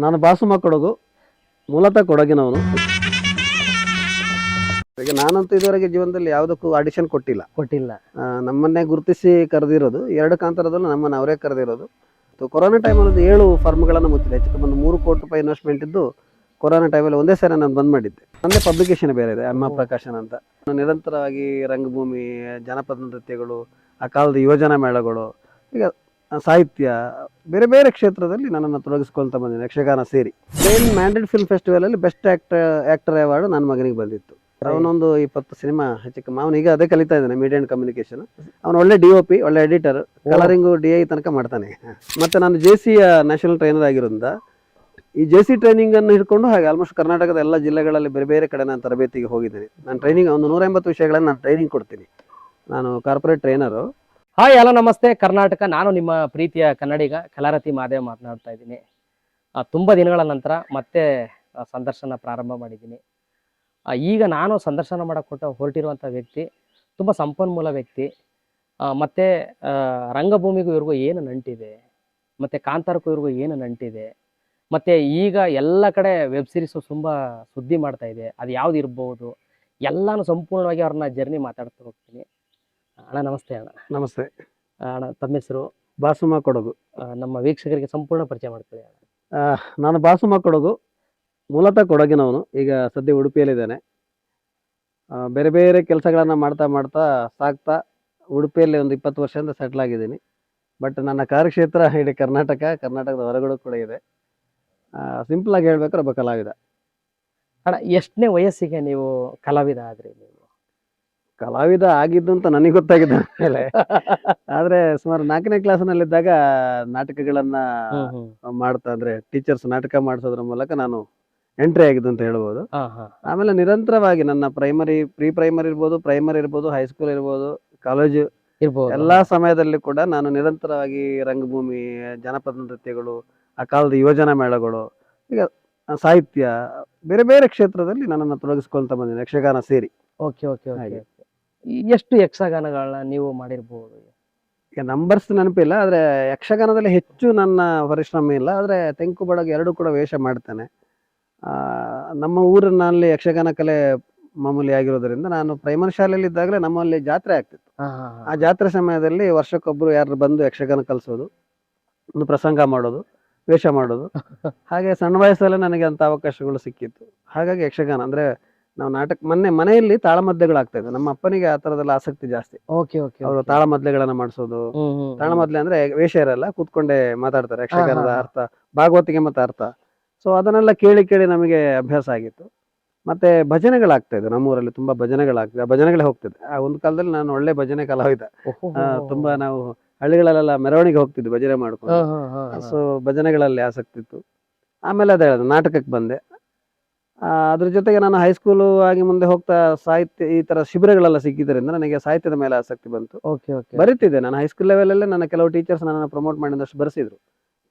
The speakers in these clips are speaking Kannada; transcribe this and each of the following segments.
ನಾನು ಬಾಸುಮ ಕೊಡಗು, ಮೂಲತಃ ಕೊಡಗಿನವನು. ಈಗ ನಾನಂತೂ ಇದುವರೆಗೆ ಜೀವನದಲ್ಲಿ ಯಾವುದಕ್ಕೂ ಆಡಿಷನ್ ಕೊಟ್ಟಿಲ್ಲ. ನಮ್ಮನ್ನೇ ಗುರುತಿಸಿ ಕರೆದಿರೋದು 2 ಕಾಂತಾರದಲ್ಲೂ ನಮ್ಮನ್ನು ಅವರೇ ಕರೆದಿರೋದು. ಕೊರೋನಾ ಟೈಮಲ್ಲಿ 7 ಫರ್ಮ್ಗಳನ್ನು ಮುಚ್ಚಿದೆ. ಹೆಚ್ಚು ಕಮ್ಮಿ 3 ಕೋಟಿ ರೂಪಾಯಿ ಇನ್ವೆಸ್ಟ್ಮೆಂಟ್ ಇದ್ದು ಕೊರೋನಾ ಟೈಮಲ್ಲಿ ಒಂದೇ ಸಾರಿ ನಾನು ಬಂದ್ ಮಾಡಿದ್ದೆ. ನನ್ನೇ ಪಬ್ಲಿಕೇಶನ್ ಬೇರೆ ಇದೆ, ಅಮ್ಮ ಪ್ರಕಾಶನ ಅಂತ. ನಾನು ನಿರಂತರವಾಗಿ ರಂಗಭೂಮಿ, ಜನಪದ ನೃತ್ಯಗಳು, ಆ ಕಾಲದ ಯೋಜನಾ ಮೇಳಗಳು, ಈಗ ಸಾಹಿತ್ಯ, ಬೇರೆ ಬೇರೆ ಕ್ಷೇತ್ರದಲ್ಲಿ ನನ್ನನ್ನು ತೊಡಗಿಸ್ಕೊಳ್ತಾ ಬಂದಿದ್ದೀನಿ, ಯಕ್ಷಗಾನ ಸೇರಿ. ಮೇನ್ ಮ್ಯಾಂಡೆಡ್ ಫಿಲ್ಮ್ ಫೆಸ್ಟಿವಲಲ್ಲಿ ಬೆಸ್ಟ್ ಆ್ಯಕ್ಟರ್ ಅವಾರ್ಡ್ ನನ್ನ ಮಗನಿಗೆ ಬಂದಿತ್ತು. ಅವನೊಂದು 20 ಸಿನಿಮಾ ಹೆಚ್ಚು ಅವನು ಈಗ ಅದೇ ಕಲಿತಾ ಇದ್ದಾನೆ, ಮೀಡಿಯಾ ಅಂಡ್ ಕಮ್ಯುನಿಕೇಶನ್. ಅವನು ಒಳ್ಳೆ DOP, ಒಳ್ಳೆ ಎಡಿಟರ್, ಕಲರಿಂಗು DI ತನಕ ಮಾಡ್ತಾನೆ. ಮತ್ತೆ ನಾನು JC ನ್ಯಾಷನಲ್ ಟ್ರೈನರ್ ಆಗಿರೋದ್ರಿಂದ ಈ JC ಟ್ರೈನಿಂಗ್ ಅನ್ನು ಹಿಡ್ಕೊಂಡು ಹಾಗೆ ಆಲ್ಮೋಸ್ಟ್ ಕರ್ನಾಟಕದ ಎಲ್ಲ ಜಿಲ್ಲೆಗಳಲ್ಲಿ ಬೇರೆ ಬೇರೆ ಕಡೆ ನಾನು ತರಬೇತಿಗೆ ಹೋಗಿದ್ದೀನಿ. ನಾನು ಟ್ರೈನಿಂಗ್ ಒಂದು 180 ವಿಷಯಗಳನ್ನು ನಾನು ಟ್ರೈನಿಂಗ್ ಕೊಡ್ತೀನಿ. ನಾನು ಕಾರ್ಪೊರೇಟ್ ಟ್ರೈನರು. ಹಾಯ್, ಹಲೋ, ನಮಸ್ತೆ ಕರ್ನಾಟಕ. ನಾನು ನಿಮ್ಮ ಪ್ರೀತಿಯ ಕನ್ನಡಿಗ ಕಲಾರತಿ ಮಾದೇವ್ ಮಾತನಾಡ್ತಾ ಇದ್ದೀನಿ. ತುಂಬ ದಿನಗಳ ನಂತರ ಮತ್ತೆ ಸಂದರ್ಶನ ಪ್ರಾರಂಭ ಮಾಡಿದ್ದೀನಿ. ಈಗ ನಾನು ಸಂದರ್ಶನ ಮಾಡಕ್ಕೆ ಹೊರಟಿರುವಂಥ ವ್ಯಕ್ತಿ ತುಂಬ ಸಂಪನ್ಮೂಲ ವ್ಯಕ್ತಿ. ಮತ್ತು ರಂಗಭೂಮಿಗೂ ಇವ್ರಿಗೂ ಏನು ನಂಟಿದೆ, ಮತ್ತು ಕಾಂತಾರಕ್ಕೂ ಇವ್ರಿಗೂ ಏನು ನಂಟಿದೆ, ಮತ್ತು ಈಗ ಎಲ್ಲ ಕಡೆ ವೆಬ್ ಸೀರೀಸು ತುಂಬ ಸುದ್ದಿ ಮಾಡ್ತಾ ಇದೆ. ಅದು ಯಾವ್ದು ಇರ್ಬೋದು, ಎಲ್ಲನೂ ಸಂಪೂರ್ಣವಾಗಿ ಅವ್ರನ್ನ ಜರ್ನಿ ಮಾತಾಡ್ತಾ ಹೋಗ್ತೀನಿ. ಅಣ್ಣ ನಮಸ್ತೆ. ಅಣ್ಣ ನಮಸ್ತೆ. ಅಣ್ಣ, ತಮ್ಮ ಹೆಸರು? ಬಾಸುಮ ಕೊಡಗು. ನಮ್ಮ ವೀಕ್ಷಕರಿಗೆ ಸಂಪೂರ್ಣ ಪರಿಚಯ ಮಾಡ್ಕೊಳ್ಳಿ ಅಣ್ಣ. ನಾನು ಬಾಸುಮ ಕೊಡಗು, ಮೂಲತಃ ಕೊಡಗಿನವನು. ಈಗ ಸದ್ಯ ಉಡುಪಿಯಲ್ಲಿದ್ದೇನೆ. ಬೇರೆ ಬೇರೆ ಕೆಲಸಗಳನ್ನು ಮಾಡ್ತಾ ಸಾಗ್ತಾ ಉಡುಪಿಯಲ್ಲಿ ಒಂದು 20 ವರ್ಷದಿಂದ ಸೆಟ್ಲ್ ಆಗಿದ್ದೀನಿ. ಬಟ್ ನನ್ನ ಕಾರ್ಯಕ್ಷೇತ್ರ ಇಡೀ ಕರ್ನಾಟಕದ ಹೊರಗಡೆ ಕೂಡ ಇದೆ. ಸಿಂಪಲ್ ಆಗಿ ಹೇಳ್ಬೇಕಾದ್ರೆ ಒಬ್ಬ ಕಲಾವಿದ. ಅಣ್ಣ, ಎಷ್ಟನೇ ವಯಸ್ಸಿಗೆ ನೀವು ಕಲಾವಿದ ಆದ್ರಿ? ನೀವು ಕಲಾವಿದ ಆಗಿದ್ದು ಅಂತ ನನಗೆ ಗೊತ್ತಾಗಿದ್ದ ಮೇಲೆ ಆದ್ರೆ ಸುಮಾರು 4ನೇ ಕ್ಲಾಸ್ನಲ್ಲಿದ್ದಾಗ ನಾಟಕಗಳನ್ನ ಮಾಡ್ತಾ, ಅಂದ್ರೆ ಟೀಚರ್ಸ್ ನಾಟಕ ಮಾಡಿಸೋದ್ರ ಮೂಲಕ ನಾನು ಎಂಟ್ರಿ ಆಗಿದ್ದು ಅಂತ ಹೇಳ್ಬೋದು. ಆಮೇಲೆ ನಿರಂತರವಾಗಿ ನನ್ನ ಪ್ರೀ ಪ್ರೈಮರಿ ಇರ್ಬೋದು, ಪ್ರೈಮರಿ ಇರ್ಬೋದು, ಹೈಸ್ಕೂಲ್ ಇರ್ಬೋದು, ಕಾಲೇಜು ಇರ್ಬೋದು, ಎಲ್ಲಾ ಸಮಯದಲ್ಲಿ ಕೂಡ ನಾನು ನಿರಂತರವಾಗಿ ರಂಗಭೂಮಿ, ಜನಪದ ನೃತ್ಯಗಳು, ಆ ಕಾಲದ ಯೋಜನಾ ಮೇಳಗಳು, ಈಗ ಸಾಹಿತ್ಯ, ಬೇರೆ ಬೇರೆ ಕ್ಷೇತ್ರದಲ್ಲಿ ನನ್ನನ್ನು ತೊಡಗಿಸ್ಕೊಳ್ತಾ ಬಂದಿದ್ದೀನಿ, ಯಕ್ಷಗಾನ ಸೇರಿ. Okay okay okay. ಎಷ್ಟು ಯಕ್ಷಗಾನಗಳನ್ನ ನೀವು ಮಾಡಿರ್ಬೋದು? ಈಗ ನಂಬರ್ಸ್ ನೆನಪಿಲ್ಲ, ಆದ್ರೆ ಯಕ್ಷಗಾನದಲ್ಲಿ ಹೆಚ್ಚು ನನ್ನ ಪರಿಶ್ರಮ ಇಲ್ಲ. ಆದ್ರೆ ತೆಂಕು ಬಡಗು 2 ಕೂಡ ವೇಷ ಮಾಡ್ತೇನೆ. ನಮ್ಮ ಊರಿನಲ್ಲಿ ಯಕ್ಷಗಾನ ಕಲೆ ಮಾಮೂಲಿ ಆಗಿರೋದ್ರಿಂದ ನಾನು ಪ್ರೈಮರಿ ಶಾಲೆಯಲ್ಲಿ ಇದ್ದಾಗಲೇ ನಮ್ಮಲ್ಲಿ ಜಾತ್ರೆ ಆಗ್ತಿತ್ತು. ಆ ಜಾತ್ರೆ ಸಮಯದಲ್ಲಿ ವರ್ಷಕ್ಕೊಬ್ರು ಯಾರು ಬಂದು ಯಕ್ಷಗಾನ ಕಲಿಸೋದು, ಒಂದು ಪ್ರಸಂಗ ಮಾಡೋದು, ವೇಷ ಮಾಡೋದು. ಹಾಗೆ ಸಣ್ಣ ವಯಸ್ಸಲ್ಲೇ ನನಗೆ ಅಂತ ಅವಕಾಶಗಳು ಸಿಕ್ಕಿತ್ತು. ಹಾಗಾಗಿ ಯಕ್ಷಗಾನ ಅಂದ್ರೆ ನಾವು ಮನೆಯಲ್ಲಿ ತಾಳಮದ್ದಳೆಗಳಾಗ್ತಾ ಇದ್ವು. ನಮ್ಮ ಅಪ್ಪನಿಗೆ ಆ ತರದೆಲ್ಲ ಆಸಕ್ತಿ ಜಾಸ್ತಿ. ಅವರು ತಾಳಮದ್ದಳೆಗಳನ್ನ ಮಾಡಿಸೋದು. ತಾಳಮದ್ದಳೆ ಅಂದ್ರೆ ವೇಷ ಇರಲ್ಲ, ಕೂತ್ಕೊಂಡೆ ಮಾತಾಡ್ತಾರೆ ಯಕ್ಷಗಾನದ ಅರ್ಥ, ಭಾಗವತಿಗೆ ಮತ್ತೆ ಅರ್ಥ. ಸೊ ಅದನ್ನೆಲ್ಲ ಕೇಳಿ ನಮಗೆ ಅಭ್ಯಾಸ ಆಗಿತ್ತು. ಮತ್ತೆ ಭಜನೆಗಳಾಗ್ತಾ ಇದ್ವು ನಮ್ಮೂರಲ್ಲಿ, ತುಂಬಾ ಭಜನೆಗಳಾಗ್ತದೆ. ಆ ಭಜನೆಗಳೇ ಹೋಗ್ತಿದ್ದೆ. ಆ ಒಂದು ಕಾಲದಲ್ಲಿ ನಾನು ಒಳ್ಳೆ ಭಜನೆ ಕಲಾವಿದ. ತುಂಬಾ ನಾವು ಹಳ್ಳಿಗಳಲ್ಲೆಲ್ಲ ಮೆರವಣಿಗೆ ಹೋಗ್ತಿದ್ವಿ ಭಜನೆ ಮಾಡ್ಕೊಂಡು. ಸೊ ಭಜನೆಗಳಲ್ಲಿ ಆಸಕ್ತಿ ಇತ್ತು. ಆಮೇಲೆ ಅದೇ ಹೇಳೋದು, ನಾಟಕಕ್ಕೆ ಬಂದೆ. ಅದ್ರ ಜೊತೆಗೆ ನಾನು ಹೈಸ್ಕೂಲು ಆಗಿ ಮುಂದೆ ಹೋಗ್ತಾ ಸಾಹಿತ್ಯ ಈ ತರ ಶಿಬಿರಗಳೆಲ್ಲ ಸಿಕ್ಕಿದ್ರಿಂದ ನನಗೆ ಸಾಹಿತ್ಯದ ಮೇಲೆ ಆಸಕ್ತಿ ಬಂತು. ಬರೀತಿದ್ದೆ ನಾನು ಹೈಸ್ಕೂಲ್ ಲೆವೆಲಲ್ಲೇ. ನನ್ನ ಕೆಲವು ಟೀಚರ್ಸ್ ನನ್ನನ್ನು ಪ್ರಮೋಟ್ ಮಾಡಿದಷ್ಟು ಬರೆಸಿದ್ರು,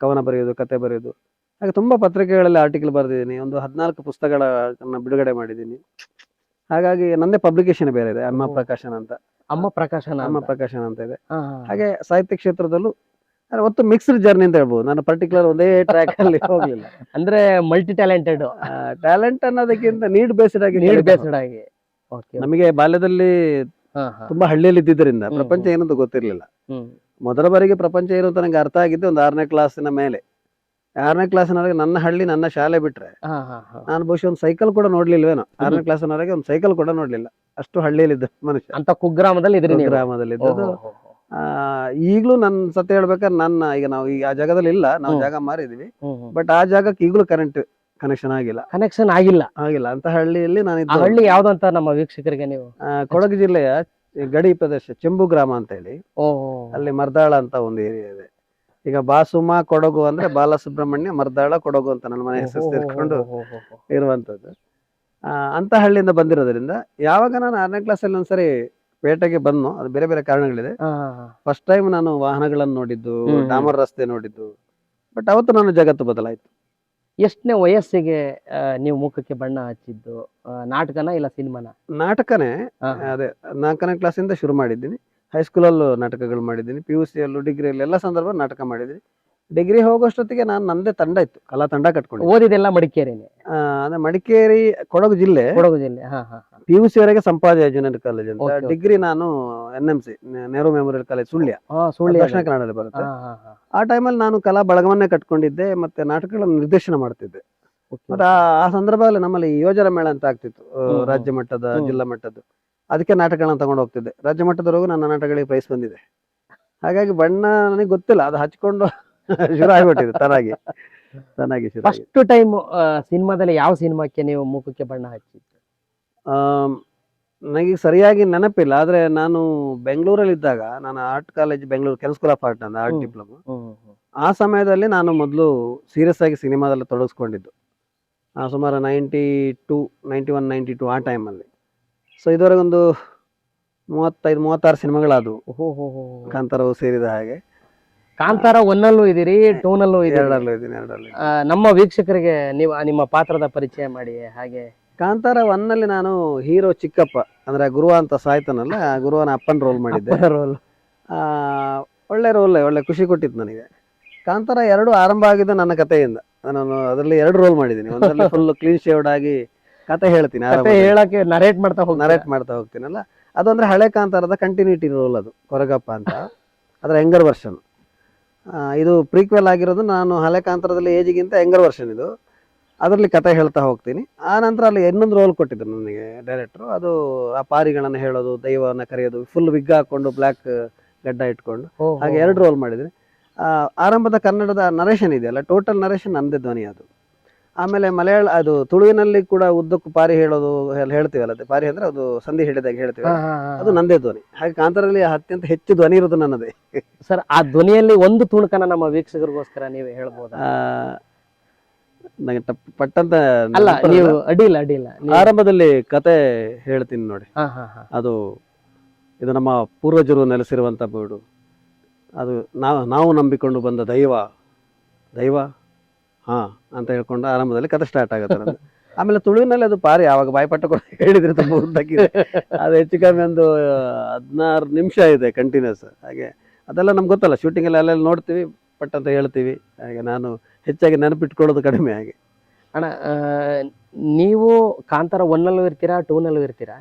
ಕವನ ಬರೆಯೋದು, ಕತೆ ಬರೆಯೋದು. ಹಾಗೆ ತುಂಬಾ ಪತ್ರಿಕೆಗಳಲ್ಲಿ ಆರ್ಟಿಕಲ್ ಬರೆದಿದ್ದೀನಿ. ಒಂದು 14 ಪುಸ್ತಕಗಳನ್ನ ಬಿಡುಗಡೆ ಮಾಡಿದ್ದೀನಿ. ಹಾಗಾಗಿ ನಂದೇ ಪಬ್ಲಿಕೇಶನ್ ಬೇರೆ ಇದೆ, ಅಮ್ಮ ಪ್ರಕಾಶನ ಅಂತ. ಅಮ್ಮ ಪ್ರಕಾಶನ ಅಂತ ಇದೆ. ಹಾಗೆ ಸಾಹಿತ್ಯ ಕ್ಷೇತ್ರದಲ್ಲೂ ಒತ್ತು ಮಿಕ್ಸ್ಡ್ ಜರ್ನಿ ಅಂತ ಹೇಳ್ಬೋದು. ನಾನು ಪರ್ಟಿಕ್ಯುಲರ್ ಒಂದೇ ಟ್ರ್ಯಾಕ್ ಅಲ್ಲಿ ಹೋಗ್ಲಿಲ್ಲ. ಅಂದ್ರೆ ಮಲ್ಟಿ ಟ್ಯಾಲೆಂಟೆಡ್. ಟ್ಯಾಲೆಂಟ್ ಅನ್ನೋದಕ್ಕಿಂತ ನೀಡ್ ಬೇಸ್ಡ್ ಆಗಿ. ನಮಗೆ ಬಾಲ್ಯದಲ್ಲಿ ತುಂಬಾ ಹಳ್ಳಿಯಲ್ಲಿ ಇದ್ದಿದ್ದರಿಂದ ಪ್ರಪಂಚ ಏನಂತ ಗೊತ್ತಿರ್ಲಿಲ್ಲ. ಮೊದಲ ಬಾರಿಗೆ ಪ್ರಪಂಚ ಏನು ಅಂತ ನಂಗೆ ಅರ್ಥ ಆಗಿದ್ದು ಒಂದು 6ನೇ ಕ್ಲಾಸಿನ ಮೇಲೆ. 6ನೇ ಕ್ಲಾಸಿನವರೆಗೆ ನನ್ನ ಹಳ್ಳಿ, ನನ್ನ ಶಾಲೆ ಬಿಟ್ರೆ ನಾನು ಬಹುಶಃ ಒಂದು ಸೈಕಲ್ ಕೂಡ ನೋಡ್ಲಿಲ್ವೇನೋ. 6ನೇ ಕ್ಲಾಸಿನವರೆಗೆ ಒಂದು ಸೈಕಲ್ ಕೂಡ ನೋಡ್ಲಿಲ್ಲ. ಅಷ್ಟು ಹಳ್ಳಿಯಲ್ಲಿದ್ದ ಮನುಷ್ಯ. ಅಂತ ಕುಗ್ರಾಮದಲ್ಲಿ ಇದ್ದದ್ದು. ಈಗ್ಲೂ ನನ್ ಸತ್ಯ ಹೇಳ್ಬೇಕಾದ್ರೆ ಈಗ ನಾವು ಈ ಆ ಜಾಗದಲ್ಲಿ ಇಲ್ಲ, ನಾವು ಜಾಗ ಮಾರಿದೀವಿ. ಬಟ್ ಆ ಜಾಗಕ್ಕೆ ಈಗಲೂ ಕನೆಕ್ಷನ್ ಆಗಿಲ್ಲ. ಅಂತ ಹಳ್ಳಿಯಲ್ಲಿ ನಾನು. ಹಳ್ಳಿ ಯಾವ್ದು ಅಂತ ನಮ್ಮ ವೀಕ್ಷಕರಿಗೆ ನೀವು? ಕೊಡಗು ಜಿಲ್ಲೆಯ ಗಡಿ ಪ್ರದೇಶ ಚೆಂಬು ಗ್ರಾಮ ಅಂತ ಹೇಳಿ, ಅಲ್ಲಿ ಮರ್ದಾಳ ಅಂತ ಒಂದು ಏರಿಯಾ ಇದೆ. ಈಗ ಬಾಸುಮ ಕೊಡಗು ಅಂದ್ರೆ ಬಾಲಸುಬ್ರಹ್ಮಣ್ಯ, ಮರ್ದಾಳ, ಕೊಡಗು ಅಂತ ನನ್ನ ಮನೆ ಹೆಸರು ಸೇರ್ಕೊಂಡು ಇರುವಂತದ್ದು. ಅಂತ ಹಳ್ಳಿಯಿಂದ ಬಂದಿರೋದ್ರಿಂದ ಯಾವಾಗ ನಾನು 6ನೇ ಕ್ಲಾಸಲ್ಲಿ ಒಂದ್ಸರಿ ಪೇಟೆಗೆ ಬಂದು, ಅದು ಬೇರೆ ಬೇರೆ ಕಾರಣಗಳಿದೆ. ಫಸ್ಟ್ ಟೈಮ್ ನಾನು ವಾಹನಗಳನ್ನು ನೋಡಿದ್ದು, ಡಾಮರ್ ರಸ್ತೆ ನೋಡಿದ್ದು. ಬಟ್ ಅವತ್ತು ನನ್ನ ಜಗತ್ತು ಬದಲಾಯ್ತು. ಎಷ್ಟನೇ ವಯಸ್ಸಿಗೆ ನೀವು ಮುಖಕ್ಕೆ ಬಣ್ಣ ಹಚ್ಚಿದ್ದು? ನಾಟಕನ ಇಲ್ಲ ಸಿನಿಮಾನ? ನಾಟಕನೇ. ಅದೇ 4ನೇ ಕ್ಲಾಸಿಂದ ಶುರು ಮಾಡಿದ್ದೀನಿ. ಹೈಸ್ಕೂಲಲ್ಲೂ ನಾಟಕಗಳು ಮಾಡಿದ್ದೀನಿ, PUC ಯಲ್ಲೂ, ಡಿಗ್ರಿಯಲ್ಲಿ ಎಲ್ಲ ಸಂದರ್ಭ ನಾಟಕ ಮಾಡಿದ್ದೀನಿ. ಡಿಗ್ರಿ ಹೋಗೋಷ್ಟೊತ್ತಿಗೆ ನಾನು ನಂದೇ ತಂಡ ಇತ್ತು, ಕಲಾ ತಂಡ ಕಟ್ಕೊಂಡು. ಓದಿದೆಲ್ಲ ಮಡಿಕೇರಿನೇ, ಅಂದ್ರೆ ಮಡಿಕೇರಿ, ಕೊಡಗು ಜಿಲ್ಲೆ, ಕೊಡಗು ಜಿಲ್ಲೆ. PUC ವರೆಗೆ ಸಂಪಾಜ ಇಂಜಿನಿಯರಿಂಗ್ ಕಾಲೇಜ್ ಅಂತ. Okay, okay. ಡಿಗ್ರಿ ನಾನು NMC Nehru memorial college Sullia, Sullia ದಕ್ಷಿಣ ಕನ್ನಡದಲ್ಲಿ ಬರುತ್ತೆ. ಆ ಟೈಮಲ್ಲಿ ನಾನು ಕಲಾ ಬಳಗವನ್ನೇ ಕಟ್ಕೊಂಡಿದ್ದೆ, ಮತ್ತೆ ನಾಟಕಗಳನ್ನು ನಿರ್ದೇಶನ ಮಾಡ್ತಿದ್ದೆ. ಮತ್ತೆ ಆ ಸಂದರ್ಭದಲ್ಲಿ ನಮ್ಮಲ್ಲಿ ಯೋಜನಾ ಮೇಳ ಅಂತ ಆಗ್ತಿತ್ತು, ರಾಜ್ಯ ಮಟ್ಟದ, ಜಿಲ್ಲಾ ಮಟ್ಟದ್ದು. ಅದಕ್ಕೆ ನಾಟಕಗಳನ್ನ ತಗೊಂಡು ಹೋಗ್ತಿದ್ದೆ. ರಾಜ್ಯ ಮಟ್ಟದವರೆಗೂ ನನ್ನ ನಾಟಕಗಳಿಗೆ ಪ್ರೈಸ್ ಬಂದಿದೆ. ಹಾಗಾಗಿ ಬಣ್ಣ ನನಗೆ ಗೊತ್ತಿಲ್ಲ, ಅದು ಹಚ್ಕೊಂಡು ಶುರು ಆಗ್ಬಿಟ್ಟಿದೆ ತನಾಗಿ ಶುರು. ಫಸ್ಟ್ ಟೈಮ್ ಸಿನಿಮಾದಲ್ಲಿ ಯಾವ ಸಿನಿಮಾಕ್ಕೆ ನೀವು ಮುಖಕ್ಕೆ ಬಣ್ಣ ಹಚ್ಚಿದ್ದು? ನನಗೆ ಸರಿಯಾಗಿ ನೆನಪಿಲ್ಲ, ಆದ್ರೆ ನಾನು ಬೆಂಗಳೂರಲ್ಲಿ ಇದ್ದಾಗ, ನಾನು ಆರ್ಟ್ ಕಾಲೇಜ್ ಬೆಂಗಳೂರು, ಕೆಲ್ ಸ್ಕೂಲ್ ಆಫ್ ಆರ್ಟ್ ಅಂತ ಆರ್ಟ್ ಡಿಪ್ಲೊಮಾ, ಆ ಸಮಯದಲ್ಲಿ ನಾನು ಮೊದಲು ಸೀರಿಯಸ್ ಆಗಿ ಸಿನಿಮಾದಲ್ಲಿ ತೊಡಗಿಸ್ಕೊಂಡಿದ್ದು. ಸುಮಾರು 92, 91, 92 ಆ ಟೈಮಲ್ಲಿ. ಸೊ ಇದುವರೆಗೆ ಒಂದು 35-36 ಸಿನಿಮಾಗಳಾದವು, ಕಾಂತಾರವು ಸೇರಿದ ಹಾಗೆ. ಕಾಂತಾರ 1 ಅಲ್ಲೂ ಇದೀರಿ, 2 ನಲ್ಲೂ ಇದೀರಿ. 2 ಇದ್ದೀನಿ. ನಮ್ಮ ವೀಕ್ಷಕರಿಗೆ ನೀವು ನಿಮ್ಮ ಪಾತ್ರದ ಪರಿಚಯ ಮಾಡಿ. ಹಾಗೆ ಕಾಂತಾರ 1 ನಲ್ಲಿ ನಾನು ಹೀರೋ ಚಿಕ್ಕಪ್ಪ, ಅಂದ್ರೆ ಗುರುವ ಅಂತ ಸಾಯ್ತಾನಲ್ಲ, ಗುರುವನ ಅಪ್ಪನ ರೋಲ್ ಮಾಡಿದ್ದೆ. ರೋಲ್ ಒಳ್ಳೆ ರೋಲ್, ಒಳ್ಳೆ ಖುಷಿ ಕೊಟ್ಟಿತ್ತು ನನಗೆ. ಕಾಂತಾರ 2 ಆರಂಭ ಆಗಿದ್ದು ನನ್ನ ಕಥೆಯಿಂದ. ನಾನು ಅದರಲ್ಲಿ 2 ರೋಲ್ ಮಾಡಿದ್ದೀನಿ. ಒಂದರಲ್ಲಿ ಫುಲ್ ಕ್ಲೀನ್ ಶೇವ್ಡ್ ಆಗಿ ಕತೆ ಹೇಳ್ತೀನಿ, ಹೇಳಕ್ಕೆ ನರೇಟ್ ಮಾಡ್ತಾ ಹೋಗ್ತೀನಲ್ಲ, ಅದು ಅಂದ್ರೆ ಹಳೆ ಕಾಂತಾರದ ಕಂಟಿನ್ಯೂಟಿ ರೋಲ್, ಅದು ಕೊರಗಪ್ಪ ಅಂತ, ಅದರ ಯಂಗರ್ ವರ್ಷನ್. ಇದು ಪ್ರೀಕ್ವೆಲ್ ಆಗಿರೋದು, ನಾನು ಹಳೆ ಕಾಂತಾರದಲ್ಲಿ ಏಜಿಗಿಂತ ಯಂಗರ್ ವರ್ಷನ್ ಇದು. ಅದರಲ್ಲಿ ಕತೆ ಹೇಳ್ತಾ ಹೋಗ್ತೀನಿ. ಆ ನಂತರ ಅಲ್ಲಿ ಇನ್ನೊಂದು ರೋಲ್ ಕೊಟ್ಟಿದ್ರು ನನಗೆ ಡೈರೆಕ್ಟ್ರು, ಅದು ಆ ಪಾರಿಗಳನ್ನು ಹೇಳೋದು, ದೈವವನ್ನು ಕರೆಯೋದು, ಫುಲ್ ವಿಗ್ ಹಾಕೊಂಡು ಬ್ಲ್ಯಾಕ್ ಗಡ್ಡ ಇಟ್ಕೊಂಡು, ಹಾಗೆ 2 ರೋಲ್ ಮಾಡಿದ್ದೀನಿ. ಆರಂಭದ ಕನ್ನಡದ ನರೇಷನ್ ಇದೆಯಲ್ಲ, ಟೋಟಲ್ ನರೇಷನ್ ನಂದೇ ಧ್ವನಿ ಅದು. ಆಮೇಲೆ ಮಲಯಾಳ, ಅದು ತುಳುವಿನಲ್ಲಿ ಕೂಡ ಉದ್ದಕ್ಕೂ ಪಾರಿ ಹೇಳೋದು ಹೇಳ್ತೀವಲ್ಲ, ಪಾರಿ ಅಂದ್ರೆ ಅದು ಸಂಧಿ ಹಿಡಿದಾಗ ಹೇಳ್ತೀವಿ, ಅದು ನಂದೇ ಧ್ವನಿ. ಹಾಗೆ ಕಾಂತಾರದಲ್ಲಿ ಅತ್ಯಂತ ಹೆಚ್ಚು ಧ್ವನಿ ಇರೋದು ನನ್ನದೇ. ಸರ್, ಆ ಧ್ವನಿಯಲ್ಲಿ ಒಂದು ತುಣುಕನ ನಮ್ಮ ವೀಕ್ಷಕರಿಗೋಸ್ಕರ ನೀವು ಹೇಳ್ಬೋದಾ? ನಂಗೆ ಪಟ್ಟಂತ ಅಲ್ಲ, ನೀವು ಅಡ್ಡಿಲ್ಲ. ಆರಂಭದಲ್ಲಿ ಕತೆ ಹೇಳ್ತೀನಿ ನೋಡಿ. ಅದು ಇದು ನಮ್ಮ ಪೂರ್ವಜರು ನೆಲೆಸಿರುವಂತ ಬೀಡು. ಅದು ನಾವು ನಂಬಿಕೊಂಡು ಬಂದ ದೈವ ಹಾ ಅಂತ ಹೇಳ್ಕೊಂಡು ಆರಂಭದಲ್ಲಿ ಕತೆ ಸ್ಟಾರ್ಟ್ ಆಗುತ್ತೆ ನಮ್ದು. ಆಮೇಲೆ ತುಳುವಿನಲ್ಲಿ ಅದು ಪಾರಿ, ಆವಾಗ ಬಾಯ್ಪಟ್ಟ ಕೂಡ ಹೇಳಿದ್ರೆ ತುಂಬ ಉದ್ದಕ್ಕಿದೆ. ಅದು ಹೆಚ್ಚು ಕಮ್ಮಿ ಒಂದು 16 ನಿಮಿಷ ಇದೆ ಕಂಟಿನ್ಯೂಸ್. ಹಾಗೆ ಅದೆಲ್ಲ ನಮ್ಗೆ ಗೊತ್ತಲ್ಲ, ಶೂಟಿಂಗ್ ಎಲ್ಲ ಅಲ್ಲೆಲ್ಲ ನೋಡ್ತೀವಿ, ಪಟ್ ಅಂತ ಹೇಳ್ತೀವಿ. ಹಾಗೆ ನಾನು ಹೆಚ್ಚಾಗಿ ನೆನಪಿಟ್ಕೊಳ್ಳೋದು ಕಡಿಮೆ. ಹಾಗೆ ಅಣ್ಣ, ನೀವು ಕಾಂತಾರ 1 ನಲ್ಲೂ ಇರ್ತೀರಾ, 2 ನಲ್ಲೂ ಇರ್ತೀರಾ.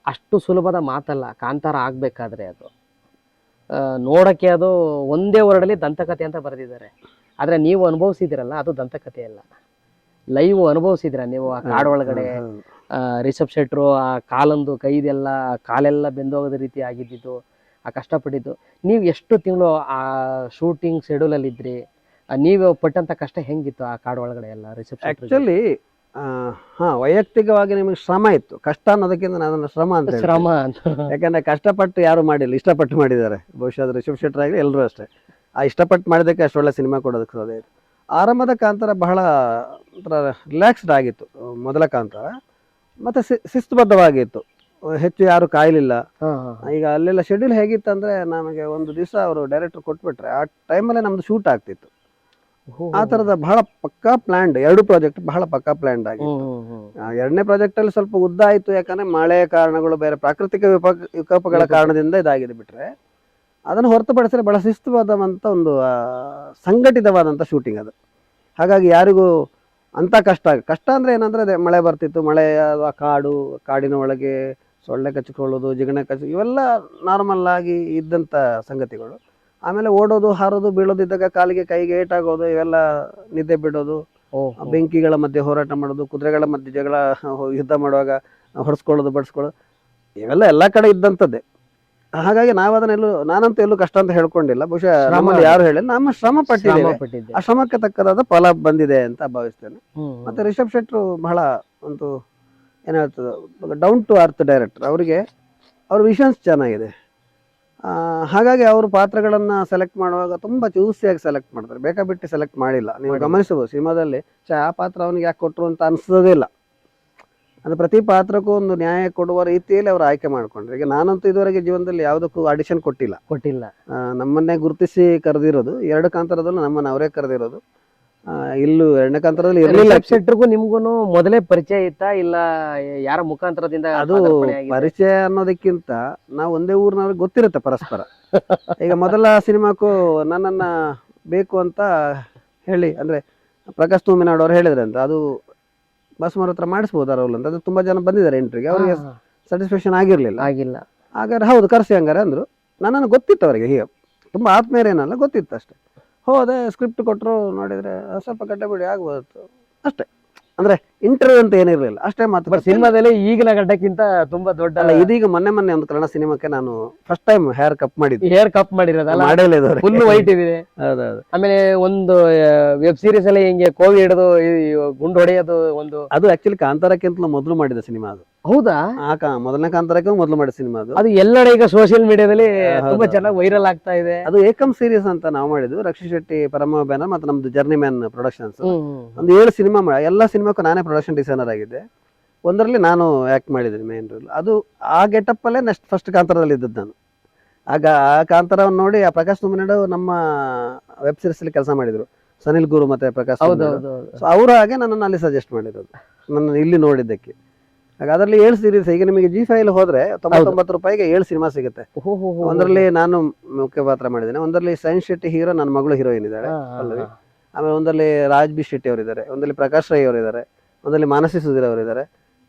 ಅಷ್ಟು ಸುಲಭದ ಮಾತಲ್ಲ ಕಾಂತಾರ ಆಗ್ಬೇಕಾದ್ರೆ. ಅದು ನೋಡಕ್ಕೆ ಅದು ಒಂದೇ ವರ್ಡಲ್ಲಿ ದಂತಕಥೆ ಅಂತ ಬರೆದಿದ್ದಾರೆ. ಆದ್ರೆ ನೀವು ಅನುಭವಿಸಿದಿರಲ್ಲ, ಅದು ದಂತಕಥೆ ಅಲ್ಲ, ಲೈವ್ ಅನುಭವಿಸಿದ್ರ ನೀವು. ಆ ಕಾಡೊಳಗಡೆ ರಿಷಬ್ ಶೆಟ್ರು ಆ ಕಾಲೊಂದು ಕೈದೆಲ್ಲ, ಕಾಲೆಲ್ಲ ಬೆಂದೋಗದ ರೀತಿ ಆಗಿದ್ದು, ಆ ಕಷ್ಟಪಟ್ಟಿದ್ದು. ನೀವು ಎಷ್ಟು ತಿಂಗಳು ಆ ಶೂಟಿಂಗ್ ಶೆಡ್ಯೂಲಲ್ಲಿ ಇದ್ರಿ? ನೀವು ಪಟ್ಟಂತ ಕಷ್ಟ ಹೆಂಗಿತ್ತು ಆ ಕಾಡು ಒಳಗಡೆ ಎಲ್ಲ? ರಿಷಬ್ ಆಕ್ಚುಲಿ ವೈಯಕ್ತಿಕವಾಗಿ ನಿಮಗೆ ಶ್ರಮ ಇತ್ತು. ಕಷ್ಟ ಅನ್ನೋದಕ್ಕಿಂತ ನಾನು ಶ್ರಮ ಅಂತ. ಯಾಕಂದ್ರೆ ಕಷ್ಟಪಟ್ಟು ಯಾರು ಮಾಡಿಲ್ಲ, ಇಷ್ಟಪಟ್ಟು ಮಾಡಿದ್ದಾರೆ. ಬಹುಶಃ ಅದು ರಿಷಬ್ ಶೆಟ್ರ್ ಆಗಲಿ ಎಲ್ಲರೂ ಅಷ್ಟೇ. ಆ ಇಷ್ಟಪಟ್ಟು ಮಾಡಿದ್ದಕ್ಕೆ ಅಷ್ಟು ಒಳ್ಳೆ ಸಿನಿಮಾ ಕೊಡೋದಕ್ಕೆ ಸಾಧ್ಯ ಆಯಿತು. ಆರಂಭದ ಕಾಂತಾರ ಬಹಳ ರಿಲ್ಯಾಕ್ಸ್ಡ್ ಆಗಿತ್ತು, ಮೊದಲ ಕಾಂತಾರ. ಮತ್ತೆ ಶಿಸ್ತುಬದ್ಧವಾಗಿತ್ತು, ಹೆಚ್ಚು ಯಾರು ಕಾಯಲಿಲ್ಲ. ಈಗ ಅಲ್ಲೆಲ್ಲ ಶೆಡ್ಯೂಲ್ ಹೇಗಿತ್ತು ಅಂದ್ರೆ, ನಮಗೆ ಒಂದು ದಿವಸ ಅವರು ಡೈರೆಕ್ಟರ್ ಕೊಟ್ಬಿಟ್ರೆ ಆ ಟೈಮಲ್ಲೇ ನಮ್ದು ಶೂಟ್ ಆಗ್ತಿತ್ತು. ಆ ತರದ ಬಹಳ ಪಕ್ಕಾ ಪ್ಲಾನ್ಡ್ 2 ಪ್ರಾಜೆಕ್ಟ್ ಬಹಳ ಪಕ್ಕಾ ಪ್ಲಾನ್ಡ್ ಆಗಿತ್ತು. 2ನೇ ಪ್ರಾಜೆಕ್ಟ್ ಅಲ್ಲಿ ಸ್ವಲ್ಪ ಉದ್ದ ಆಯ್ತು, ಯಾಕಂದ್ರೆ ಮಳೆಯ ಕಾರಣಗಳು, ಬೇರೆ ಪ್ರಾಕೃತಿಕ ವಿಕೋಪಗಳ ಕಾರಣದಿಂದ ಇದಾಗಿದೆ. ಬಿಟ್ರೆ ಅದನ್ನು ಹೊರತುಪಡಿಸಿದ್ರೆ ಬಹಳ ಶಿಸ್ತುಬದ್ಧವಂತ ಒಂದು ಸಂಘಟಿತವಾದಂಥ ಶೂಟಿಂಗ್ ಅದು. ಹಾಗಾಗಿ ಯಾರಿಗೂ ಅಂತ ಕಷ್ಟ ಅಂದ್ರೆ ಏನಂದ್ರೆ, ಅದೇ ಮಳೆ ಬರ್ತಿತ್ತು, ಮಳೆ, ಕಾಡಿನ ಒಳಗೆ ಸೊಳ್ಳೆ ಕಚ್ಕೊಳ್ಳೋದು, ಜಿಗಣೆ ಇವೆಲ್ಲ ನಾರ್ಮಲ್ ಆಗಿ ಇದ್ದಂಥ ಸಂಗತಿಗಳು. ಆಮೇಲೆ ಓಡೋದು, ಹಾರೋದು, ಬೀಳೋದು ಇದ್ದಾಗ ಕಾಲಿಗೆ ಕೈಗೆ ಏಟಾಗೋದು, ಇವೆಲ್ಲ ನಿದ್ದೆ ಬಿಡೋದು, ಬೆಂಕಿಗಳ ಮಧ್ಯೆ ಹೋರಾಟ ಮಾಡೋದು, ಕುದುರೆಗಳ ಮಧ್ಯೆ ಜಗಳ, ಯುದ್ಧ ಮಾಡುವಾಗ ಹೊಡೆಸ್ಕೊಳ್ಳೋದು, ಬಡಿಸ್ಕೊಳ್ಳೋದು, ಇವೆಲ್ಲ ಎಲ್ಲ ಕಡೆ ಇದ್ದಂಥದ್ದೇ. ಹಾಗಾಗಿ ನಾನಂತೂ ಎಲ್ಲೂ ಕಷ್ಟ ಅಂತ ಹೇಳ್ಕೊಂಡಿಲ್ಲ. ಬಹುಶಃ ನಮ್ಮಲ್ಲಿ ಯಾರು ಹೇಳಿಲ್ಲ, ನಮ್ಮ ಶ್ರಮ ಪಟ್ಟಿದ್ದೇವೆ, ಆ ಶ್ರಮಕ್ಕೆ ತಕ್ಕದಾದ ಫಲ ಬಂದಿದೆ ಅಂತ ಭಾವಿಸ್ತೇನೆ. ಮತ್ತೆ ರಿಷಬ್ ಶೆಟ್ರು ಬಹಳ ಒಂದು ಏನಾಗ್ತದೆ, ಡೌನ್ ಟು ಅರ್ತ್ ಡೈರೆಕ್ಟರ್. ಅವ್ರ ವಿಷನ್ಸ್ ಚೆನ್ನಾಗಿದೆ. ಹಾಗಾಗಿ ಅವರು ಪಾತ್ರಗಳನ್ನ ಸೆಲೆಕ್ಟ್ ಮಾಡುವಾಗ ತುಂಬಾ ಚೂಸಿಯಾಗಿ ಸೆಲೆಕ್ಟ್ ಮಾಡ್ತಾರೆ, ಬೇಕಾಬಿಟ್ಟು ಸೆಲೆಕ್ಟ್ ಮಾಡಿಲ್ಲ. ನೀವು ಗಮನಿಸಬಹುದು ಸಿನಿಮಾದಲ್ಲಿ, ಆ ಪಾತ್ರ ಅವನಿಗೆ ಯಾಕೆ ಕೊಟ್ಟರು ಅಂತ ಅನ್ಸೋದೇ ಇಲ್ಲ. ಅದು ಪ್ರತಿ ಪಾತ್ರಕ್ಕೂ ಒಂದು ನ್ಯಾಯ ಕೊಡುವ ರೀತಿಯಲ್ಲಿ ಅವರು ಆಯ್ಕೆ ಮಾಡ್ಕೊಂಡ್ರು. ಈಗ ನಾನಂತೂ ಇದುವರೆಗೆ ಜೀವನದಲ್ಲಿ ಯಾವುದಕ್ಕೂ ಆಡಿಷನ್ ಕೊಟ್ಟಿಲ್ಲ. ನಮ್ಮನ್ನೇ ಗುರುತಿಸಿ ಕರೆದಿರೋದು. 2 ಕಾಂತಾರದಲ್ಲೂ ನಮ್ಮನ್ನ ಅವರೇ ಕರೆದಿರೋದು. ಇಲ್ಲೂ 2ನೇ ಕಾಂತಾರದಲ್ಲಿ ರಿಷಬ್ ಶೆಟ್ರಿಗೂ ನಿಮ್ಗೂ ಮೊದಲೇ ಪರಿಚಯ ಇತ್ತಾ, ಇಲ್ಲ ಯಾರ ಮುಖಾಂತರದಿಂದ? ಅದು ಪರಿಚಯ ಅನ್ನೋದಕ್ಕಿಂತ ನಾವು ಒಂದೇ ಊರಿನವ್ರಿಗೆ ಗೊತ್ತಿರುತ್ತೆ ಪರಸ್ಪರ. ಈಗ ಮೊದಲ ಸಿನಿಮಾಕ್ಕೂ ನನ್ನನ್ನ ಬೇಕು ಅಂತ ಹೇಳಿ ಅಂದರೆ ಪ್ರಕಾಶ್ ತೂಮಿನಾಡ್ ಅವ್ರು ಹೇಳಿದ್ರೆ ಅಂತ ಅದು ಬಸ್ಮವ್ರ ಹತ್ರ ಮಾಡಿಸ್ಬೋದು ರೋಲ್ ಅಂತ. ಅದು ತುಂಬ ಜನ ಬಂದಿದ್ದಾರೆ ಎಂಟ್ರಿಗೆ, ಅವರಿಗೆ ಸ್ಯಾಟಿಸ್ಫ್ಯಾಕ್ಷನ್ ಆಗಿರಲಿಲ್ಲ. ಆಗಿಲ್ಲ. ಹಾಗಾದ್ರೆ ಹೌದು ಕರ್ಸಿ ಹಂಗಾರೆ ಅಂದರು. ನನ್ನನ್ನು ಗೊತ್ತಿತ್ತು ಅವರಿಗೆ, ಹೀಗೆ ತುಂಬ ಆತ್ಮೀಯರೇನಲ್ಲ, ಗೊತ್ತಿತ್ತು ಅಷ್ಟೇ. ಹೋದೆ, ಸ್ಕ್ರಿಪ್ಟ್ ಕೊಟ್ಟರು, ನೋಡಿದರೆ ಸ್ವಲ್ಪ ಕಟ್ಟಬಿಡಿ ಆಗ್ಬೋದು ಅಷ್ಟೇ. ಅಂದರೆ ಇಂಟರ್ವ್ಯೂ ಅಂತ ಏನಿರಲಿಲ್ಲ, ಅಷ್ಟೇ ಮಾತು. ಬಟ್ ಸಿನಿಮಾದಲ್ಲಿ ಈಗಿನ ಗಡ್ಡಕ್ಕಿಂತ ತುಂಬಾ ದೊಡ್ಡ ಅಲ್ಲ, ಇದೀಗ ಮೊನ್ನೆ ಒಂದು ಕನ್ನಡ ಸಿನಿಮಾಕ್ಕೆ ನಾನು ಫಸ್ಟ್ ಟೈಮ್ ಹೇರ್ ಕಪ್ ಮಾಡಿದ್ದೆ. ಹೇರ್ ಕಪ್ ಮಾಡಿರೋದಲ್ಲ, ಫುಲ್ ವೈಟ್ ಇದೆ. ಹೌದೌದು. ಆಮೇಲೆ ಒಂದು ವೆಬ್ ಸೀರೀಸ್ ಅಲ್ಲಿ ಹಿಂಗೆ ಕೋವಿ ಹಿಡಿದು ಗುಂಡು ಹೊಡೆಯೋದು ಒಂದು, ಅದು ಆಕ್ಚುಲಿ ಕಾಂತಾರಕ್ಕಿಂತಲೂ ಮೊದಲು ಮಾಡಿದ ಸಿನಿಮಾ ಅದು. ಹೌದಾ? ಮೊದಲನೇ ಕಾಂತಾರಕ್ಕೆ ಮೊದಲು ಮಾಡಿದ ಸಿನಿಮಾ ಅದು. ಅದು ಎಲ್ಲೆಡೆ ಈಗ ಸೋಷಿಯಲ್ ಮೀಡಿಯಾದಲ್ಲಿ ತುಂಬಾ ಚೆನ್ನಾಗಿ ವೈರಲ್ ಆಗ್ತಾ ಇದೆ. ಅದು ಏಕಂ ಸೀರೀಸ್ ಅಂತ ನಾವು ಮಾಡಿದ್ವಿ, ರಕ್ಷಿ ಶೆಟ್ಟಿ, ಪರಮ ಬ್ಯಾನರ್ ಮತ್ತು ನಮ್ದು ಜರ್ನಿ ಮ್ಯಾನ್ ಪ್ರೊಡಕ್ಷನ್ಸ್. ಒಂದು 7 ಸಿನಿಮಾ ಎಲ್ಲ ಸಿನಿಮಾಕ್ಕೂ ನಾನೇ ಪ್ರೊಡಕ್ಷನ್ ಡಿಸೈನರ್ ಆಗಿದ್ದೆ. ಒಂದರಲ್ಲಿ ನಾನು ಆಕ್ಟ್ ಮಾಡಿದ್ದೀನಿ ಮೇನ್ ರೋಲ್. ಅದು ಆ ಗೆಟಪ್ ಅಲ್ಲೇ ನೆಕ್ಸ್ಟ್ ಫಸ್ಟ್ ಕಾಂತಾರದಲ್ಲಿ ಇದ್ದದ್ದು ನಾನು. ಆಗ ಆ ಕಾಂತಾರವನ್ನು ನೋಡಿ ಆ ಪ್ರಕಾಶ್ ತುಮಿನಾಡು ನಮ್ಮ ವೆಬ್ ಸೀರೀಸ್ ಅಲ್ಲಿ ಕೆಲಸ ಮಾಡಿದ್ರು, ಸನಿಲ್ ಗುರು ಮತ್ತೆ ಪ್ರಕಾಶ್. ಸೊ ಅವರು ಹಾಗೆ ನನ್ನನ್ನು ಅಲ್ಲಿ ಸಜೆಸ್ಟ್ ಮಾಡಿರೋದು, ನನ್ನ ಇಲ್ಲಿ ನೋಡಿದ್ದಕ್ಕೆ. ಹಾಗೆ ಅದರಲ್ಲಿ 7 ಸೀರೀಸ್. ಈಗ ನಿಮಗೆ G5 ಹೋದ್ರೆ 99 ರೂಪಾಯಿಗೆ 7 ಸಿನಿಮಾ ಸಿಗುತ್ತೆ. ಒಂದರಲ್ಲಿ ನಾನು ಮುಖ್ಯ ಪಾತ್ರ ಮಾಡಿದ್ದೇನೆ, ಒಂದರಲ್ಲಿ ಸೈನ್ ಶೆಟ್ಟಿ ಹೀರೋ, ನನ್ನ ಮಗಳು ಹೀರೋಯಿನ್ ಇದ್ದಾಳೆ ಪಲ್ಲವಿ. ಆಮೇಲೆ ಒಂದರಲ್ಲಿ ರಾಜ್ ಬಿ ಶೆಟ್ಟಿ ಅವರಿದ್ದಾರೆ, ಒಂದರಲ್ಲಿ ಪ್ರಕಾಶ್ ರೈ ಅವರಿದ್ದಾರೆ, ಒಂದರಲ್ಲಿ ಮಾನಸಿ ಸುಧೀರ್ ಅವರಿದ್ದಾರೆ,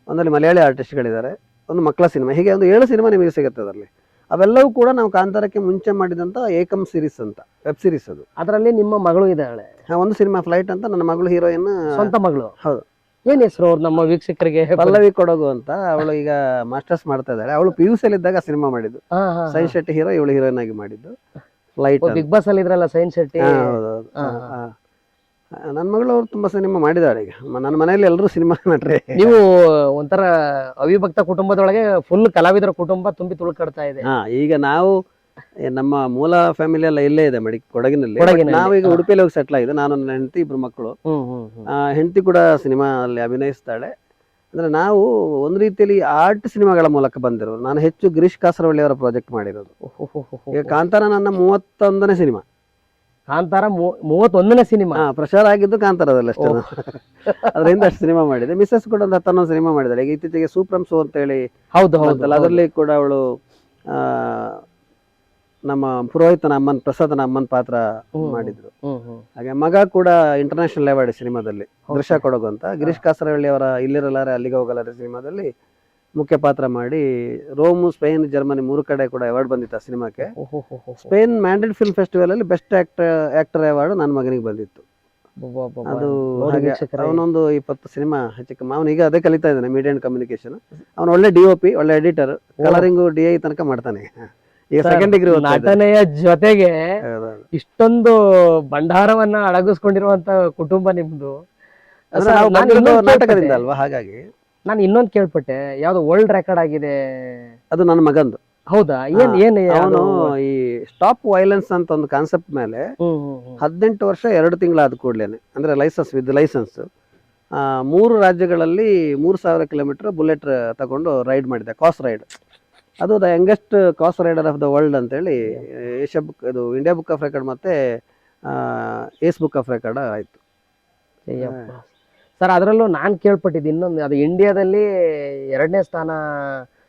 ಒಂದರಲ್ಲಿ ಮಲಯಾಳಿ ಆರ್ಟಿಸ್ಟ್ಗಳಿದ್ದಾರೆ, ಒಂದು ಮಕ್ಕಳ ಸಿನಿಮಾ. ಹೀಗೆ ಒಂದು 7 ಸಿನಿಮಾ ನಿಮಗೆ ಸಿಗುತ್ತೆ ಅದರಲ್ಲಿ. ಅವೆಲ್ಲವೂ ಕೂಡ ನಾವು ಕಾಂತಾರಕ್ಕೆ ಮುಂಚೆ ಮಾಡಿದಂತ ಏಕಂ ಸೀರೀಸ್ ಅಂತ ವೆಬ್ ಸೀರೀಸ್ ಅದು. ಅದರಲ್ಲಿ ನಿಮ್ಮ ಮಗಳು ಇದ್ದಾಳೆ. ಒಂದು ಸಿನಿಮಾ ಫ್ಲೈಟ್ ಅಂತ, ನನ್ನ ಮಗಳು ಹೀರೋಯಿನ್, ಸ್ವಂತ ಮಗಳು. ಹೌದು. ಏನ್ ಹೆಸರು ಅವ್ರು ನಮ್ಮ ವೀಕ್ಷಕರಿಗೆ? ಪಲ್ಲವಿ ಕೊಡಗು ಅಂತ. ಅವಳು ಈಗ ಮಾಸ್ಟರ್ಸ್ ಮಾಡ್ತಾ ಇದ್ದಾಳೆ. ಅವಳು PUC ಅಲ್ಲಿ ಇದ್ದಾಗ ಸಿನಿಮಾ ಮಾಡಿದ್ದು. ಸೈನ್ ಶೆಟ್ಟಿ ಹೀರೋ, ಇವಳು ಹೀರೋಯಿನ್ ಆಗಿ ಮಾಡಿದ್ದು ಫ್ಲೈಟ್. ಬಿಗ್ ಬಾಸ್ ಅಲ್ಲಿ ಇದ್ರಲ್ಲ ಸೈನ್ ಶೆಟ್ಟಿ. ಹೌದೌದು. ನನ್ನ ಮಗಳು ಅವ್ರು ತುಂಬಾ ಸಿನಿಮಾ ಮಾಡಿದಾಳೆ. ಈಗ ನನ್ನ ಮನೆಯಲ್ಲಿ ಎಲ್ಲರೂ ಸಿನಿಮಾ ನಟ್ರೆ. ನೀವು ಒಂಥರ ಅವಿಭಕ್ತ ಕುಟುಂಬದೊಳಗೆ ಫುಲ್ ಕಲಾವಿದರ ಕುಟುಂಬ ತುಂಬಿ ತುಳುಕಾಡ್ತಾ ಇದೆ. ಈಗ ನಾವು ನಮ್ಮ ಮೂಲ ಫ್ಯಾಮಿಲಿ ಎಲ್ಲ ಇಲ್ಲೇ ಇದೆ ಕೊಡಗಿನಲ್ಲಿ. ನಾವೀಗ ಉಡುಪಿಯಲ್ಲಿ ಹೋಗಿ ಸೆಟ್ಲ್ ಆಗಿದೆ. ನಾನು, ನನ್ನ ಹೆಂಡತಿ, 2 ಮಕ್ಕಳು. ಹೆಂಡತಿ ಕೂಡ ಸಿನಿಮಾ ಅಲ್ಲಿ ಅಭಿನಯಿಸ್ತಾಳೆ. ಅಂದ್ರೆ ನಾವು ಒಂದು ರೀತಿಯಲ್ಲಿ ಆರ್ಟ್ ಸಿನಿಮಾಗಳ ಮೂಲಕ ಬಂದಿರೋದು. ನಾನು ಹೆಚ್ಚು ಗಿರೀಶ್ ಕಾಸರವಳ್ಳಿ ಅವರ ಪ್ರಾಜೆಕ್ಟ್ ಮಾಡಿರೋದು. ಈಗ ಕಾಂತಾರ ನನ್ನ 31ನೇ ಸಿನಿಮಾ. ಕಾಂತಾರ 31ನೇ ಸಿನಿಮಾ ಪ್ರಚಾರ ಆಗಿದ್ದು ಕಾಂತಾರದಲ್ಲಿ ಅಷ್ಟೇ. ಅದರಿಂದ ಅಷ್ಟು ಸಿನಿಮಾ ಮಾಡಿದೆ. ಮಿಸ್ಸಸ್ ಕೂಡ ಒಂದು 10 ಸಿನಿಮಾ ಮಾಡಿದಾಳೆ. ಈಗ ಇತ್ತೀಚೆಗೆ ಸೂಪ್ರಮ್ ಶೋ ಅಂತ ಹೇಳಿ, ಹೌದು, ಅದರಲ್ಲಿ ಕೂಡ ಅವಳು ನಮ್ಮ ಪುರೋಹಿತನ ಅಮ್ಮನ್, ಪ್ರಸಾದನ ಅಮ್ಮನ್ ಪಾತ್ರ ಮಾಡಿದ್ರು. ಹಾಗೆ ಮಗ ಕೂಡ ಇಂಟರ್ನ್ಯಾಷನಲ್ ಅವಾರ್ಡ್ ಸಿನಿಮಾದಲ್ಲಿ, ದೃಶ್ಯ ಕೊಡಗು ಅಂತ, ಗಿರೀಶ್ ಕಾಸರವಳ್ಳಿ ಅವರ ಇಲ್ಲಿರಲಾರೆ ಅಲ್ಲಿಗೆ ಹೋಗಲಾರೆ ಸಿನಿಮಾದಲ್ಲಿ ಮುಖ್ಯ ಪಾತ್ರ ಮಾಡಿ ರೋಮ್, ಸ್ಪೇನ್, ಜರ್ಮನಿ 3 ಕಡೆ ಕೂಡ ಅವಾರ್ಡ್ ಬಂದಿತ್ತು ಆ ಸಿನಿಮಾಕ್ಕೆ. ಸ್ಪೇನ್ ಮ್ಯಾಂಡ್ರಿಡ್ ಫಿಲ್ಮ್ ಫೆಸ್ಟಿವಲ್ ಅಲ್ಲಿ ಬೆಸ್ಟ್ ಆಕ್ಟರ್ ಅವಾರ್ಡ್ ನನ್ನ ಮಗನಿಗೆ ಬಂದಿತ್ತು. ಅದು ಅವನೊಂದು 20 ಸಿನಿಮಾ ಹೆಚ್ಚು. ಅವನು ಈಗ ಅದೇ ಕಲಿತಾ ಇದ್ದಾನೆ, ಮೀಡಿಯಾ ಅಂಡ್ ಕಮ್ಯುನಿಕೇಶನ್. ಅವನು ಒಳ್ಳೆ DOP, ಒಳ್ಳೆ ಎಡಿಟರ್, ಕಲರಿಂಗು DI ತನಕ ಮಾಡ್ತಾನೆ. ಈಗ ಸೆಕೆಂಡ್ ಡಿಗ್ರಿ ನಟನೆಯ ಜೊತೆಗೆ ಇಷ್ಟೊಂದು ಭಂಡಾರವನ್ನ ಅಡಗಿಸ್ಕೊಂಡಿರುವಂತ ಕುಟುಂಬ ನಿಮ್ದು. ನಾಟಕದಿಂದ ಅಲ್ವಾ, ಹಾಗಾಗಿ. ನಾನು ಇನ್ನೊಂದು ಕೇಳ್ಪಟ್ಟೆ, ಯಾವ್ದು ವರ್ಲ್ಡ್ ರೆಕಾರ್ಡ್ ಆಗಿದೆ, ಅದು ನನ್ನ ಮಗಂದು. ಹೌದಾ? ಏನ್ ಅವನು ಈ ಸ್ಟಾಪ್ ವೈಲೆನ್ಸ್ ಅಂತ ಒಂದು ಕಾನ್ಸೆಪ್ಟ್ ಮೇಲೆ 18 ವರ್ಷ 2 ತಿಂಗಳಾದ ಕೂಡ್ಲೇನೆ, ಅಂದ್ರೆ ಲೈಸೆನ್ಸ್ ವಿತ್ ಲೈಸೆನ್ಸ್ 3 ರಾಜ್ಯಗಳಲ್ಲಿ 3000 ಕಿಲೋಮೀಟರ್ ಬುಲೆಟ್ ತಗೊಂಡು ರೈಡ್ ಮಾಡಿದೆ, ಕಾಸ್ ರೈಡ್. ಅದು ದ ಯಂಗೆಸ್ಟ್ ಕಾಸ್ ರೈಡರ್ ಆಫ್ ದ ವರ್ಲ್ಡ್ ಅಂತೇಳಿ ಏಷ್ಯಾ ಬುಕ್, ಇದು ಇಂಡಿಯಾ ಬುಕ್ ಆಫ್ ರೆಕಾರ್ಡ್ ಮತ್ತೆ ಏಸ್ ಬುಕ್ ಆಫ್ ರೆಕಾರ್ಡ್ ಆಯ್ತು. ಸರ್, ಅದರಲ್ಲೂ ನಾನು ಕೇಳ್ಪಟ್ಟಿದ್ದು ಇನ್ನೊಂದು, ಅದು ಇಂಡಿಯಾದಲ್ಲಿ 2ನೇ ಸ್ಥಾನ.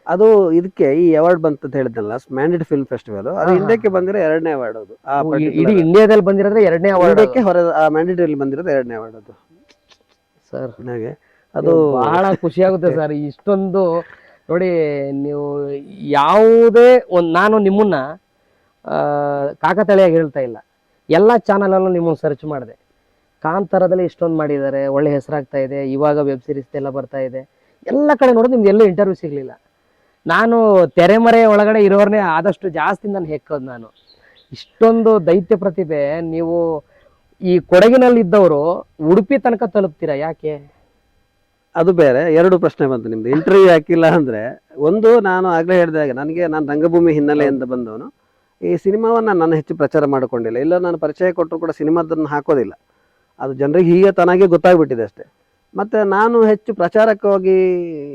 ಅದು ಇದಕ್ಕೆ ಈ ಅವಾರ್ಡ್ ಬಂತ ಅಂತ ಹೇಳಿದ್ನಲ್ಲ, ಮ್ಯಾಂಡ್ರಿಡ್ ಫಿಲ್ಮ್ ಫೆಸ್ಟಿವಲ್, ಅದು ಇಂಡಿಯಾಕ್ಕೆ ಬಂದಿರೋ 2ನೇ ಅವಾರ್ಡ್. ಅದು ಇಡೀ ಇಂಡಿಯಾದಲ್ಲಿ ಬಂದಿರೋದ್ರೆ 2ನೇ ಅವಾರ್ಡ್. ಹೊರ ಮ್ಯಾಂಡ್ರಿಡ್ ಅಲ್ಲಿ ಬಂದಿರೋದು 2ನೇ ಅವಾರ್ಡ್ ಅದು. ಸರ್, ಹಾಗೆ ಅದು ಬಹಳ ಖುಷಿ ಆಗುತ್ತೆ ಸರ್. ಇಷ್ಟೊಂದು ನೋಡಿ, ನೀವು ಯಾವುದೇ ಒಂದು, ನಾನು ನಿಮ್ಮನ್ನ ಕಾಕತಾಳಿಯಾಗಿ ಹೇಳ್ತಾ ಇಲ್ಲ, ಎಲ್ಲ ಚಾನಲಲ್ಲೂ ನಿಮ್ಮನ್ನು ಸರ್ಚ್ ಮಾಡಿದೆ. ಕಾಂತಾರದಲ್ಲಿ ಇಷ್ಟೊಂದು ಮಾಡಿದ್ದಾರೆ, ಒಳ್ಳೆ ಹೆಸರಾಗ್ತಾ ಇದೆ. ಇವಾಗ ವೆಬ್ ಸೀರೀಸ್ ಎಲ್ಲ ಬರ್ತಾ ಇದೆ. ಎಲ್ಲ ಕಡೆ ನೋಡೋದು ನಿಮ್ಗೆ ಎಲ್ಲೂ ಇಂಟರ್ವ್ಯೂ ಸಿಗಲಿಲ್ಲ. ನಾನು ತೆರೆಮರೆ ಒಳಗಡೆ ಇರೋರ್ನೇ ಆದಷ್ಟು ಜಾಸ್ತಿ ನಾನು ಹೆಕ್ಕೋದು. ನಾನು ಇಷ್ಟೊಂದು ದೈತ್ಯ ಪ್ರತಿಭೆ. ನೀವು ಈ ಕೊಡಗಿನಲ್ಲಿದ್ದವರು ಉಡುಪಿ ತನಕ ತಲುಪ್ತೀರಾ, ಯಾಕೆ? ಅದು ಬೇರೆ. 2 ಪ್ರಶ್ನೆ ಬಂತು ನಿಮ್ದು. ಇಂಟರ್ವ್ಯೂ ಹಾಕಿಲ್ಲ ಅಂದ್ರೆ, ಒಂದು, ನಾನು ಆಗ್ಲೇ ಹೇಳಿದಾಗ ನಾನು ರಂಗಭೂಮಿ ಹಿನ್ನೆಲೆಯಿಂದ ಬಂದವನು. ಈ ಸಿನಿಮಾವನ್ನ ನಾನು ಹೆಚ್ಚು ಪ್ರಚಾರ ಮಾಡಿಕೊಂಡಿಲ್ಲ. ಇಲ್ಲ, ನಾನು ಪರಿಚಯ ಕೊಟ್ಟರು ಕೂಡ ಸಿನಿಮಾದನ್ನು ಹಾಕೋದಿಲ್ಲ. ಅದು ಜನರಿಗೆ ಹೀಗೆ ತನಗೆ ಗೊತ್ತಾಗ್ಬಿಟ್ಟಿದೆ ಅಷ್ಟೇ. ಮತ್ತೆ ನಾನು ಹೆಚ್ಚು ಪ್ರಚಾರಕ್ಕೆ ಹೋಗಿ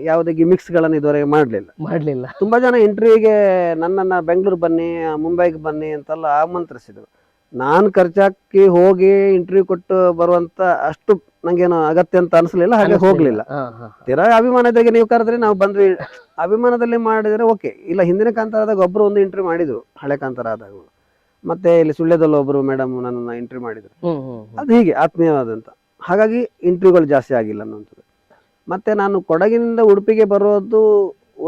ಯಾವುದೇ ಗಿಮಿಕ್ಸ್ಗಳನ್ನು ಇದುವರೆಗೆ ಮಾಡಲಿಲ್ಲ. ತುಂಬಾ ಜನ ಇಂಟರ್ವ್ಯೂಗೆ ನನ್ನನ್ನು ಬೆಂಗಳೂರು ಬನ್ನಿ, ಮುಂಬೈಗೆ ಬನ್ನಿ ಅಂತೆಲ್ಲ ಆಮಂತ್ರಿಸಿದ್ರು. ನಾನು ಖರ್ಚಾಕಿ ಹೋಗಿ ಇಂಟರ್ವ್ಯೂ ಕೊಟ್ಟು ಬರುವಂತ ಅಷ್ಟು ನಂಗೇನು ಅಗತ್ಯ ಅಂತ ಅನಿಸ್ಲಿಲ್ಲ, ಹಾಗೆ ಹೋಗ್ಲಿಲ್ಲ. ತೀರಾ ಅಭಿಮಾನದಾಗೆ ನೀವು ಕರೆದ್ರೆ ನಾವು ಬಂದ್ವಿ, ಅಭಿಮಾನದಲ್ಲಿ ಮಾಡಿದ್ರೆ ಓಕೆ. ಇಲ್ಲ, ಹಿಂದಿನ ಕಾಂತಾರದಾಗ ಒಂದು ಇಂಟರ್ವ್ಯೂ ಮಾಡಿದ್ರು, ಹಳೆ ಕಾಂತಾರ ಆದಾಗ ಮತ್ತೆ ಇಲ್ಲಿ ಸುಳ್ಯದಲ್ಲಿ ಒಬ್ಬರು ಮೇಡಮ್ ನನ್ನನ್ನು ಇಂಟರ್ವ್ಯೂ ಮಾಡಿದ್ರು. ಹ್ಮ್ ಹ್ಮ್ ಹ್ಮ್. ಅದು ಹೀಗೆ ಆತ್ಮೀಯವಾದಂಥ, ಹಾಗಾಗಿ ಇಂಟರ್ವ್ಯೂಗಳು ಜಾಸ್ತಿ ಆಗಿಲ್ಲ ಅನ್ನುವಂಥದ್ದು. ಮತ್ತೆ ನಾನು ಕೊಡಗಿನಿಂದ ಉಡುಪಿಗೆ ಬರೋದು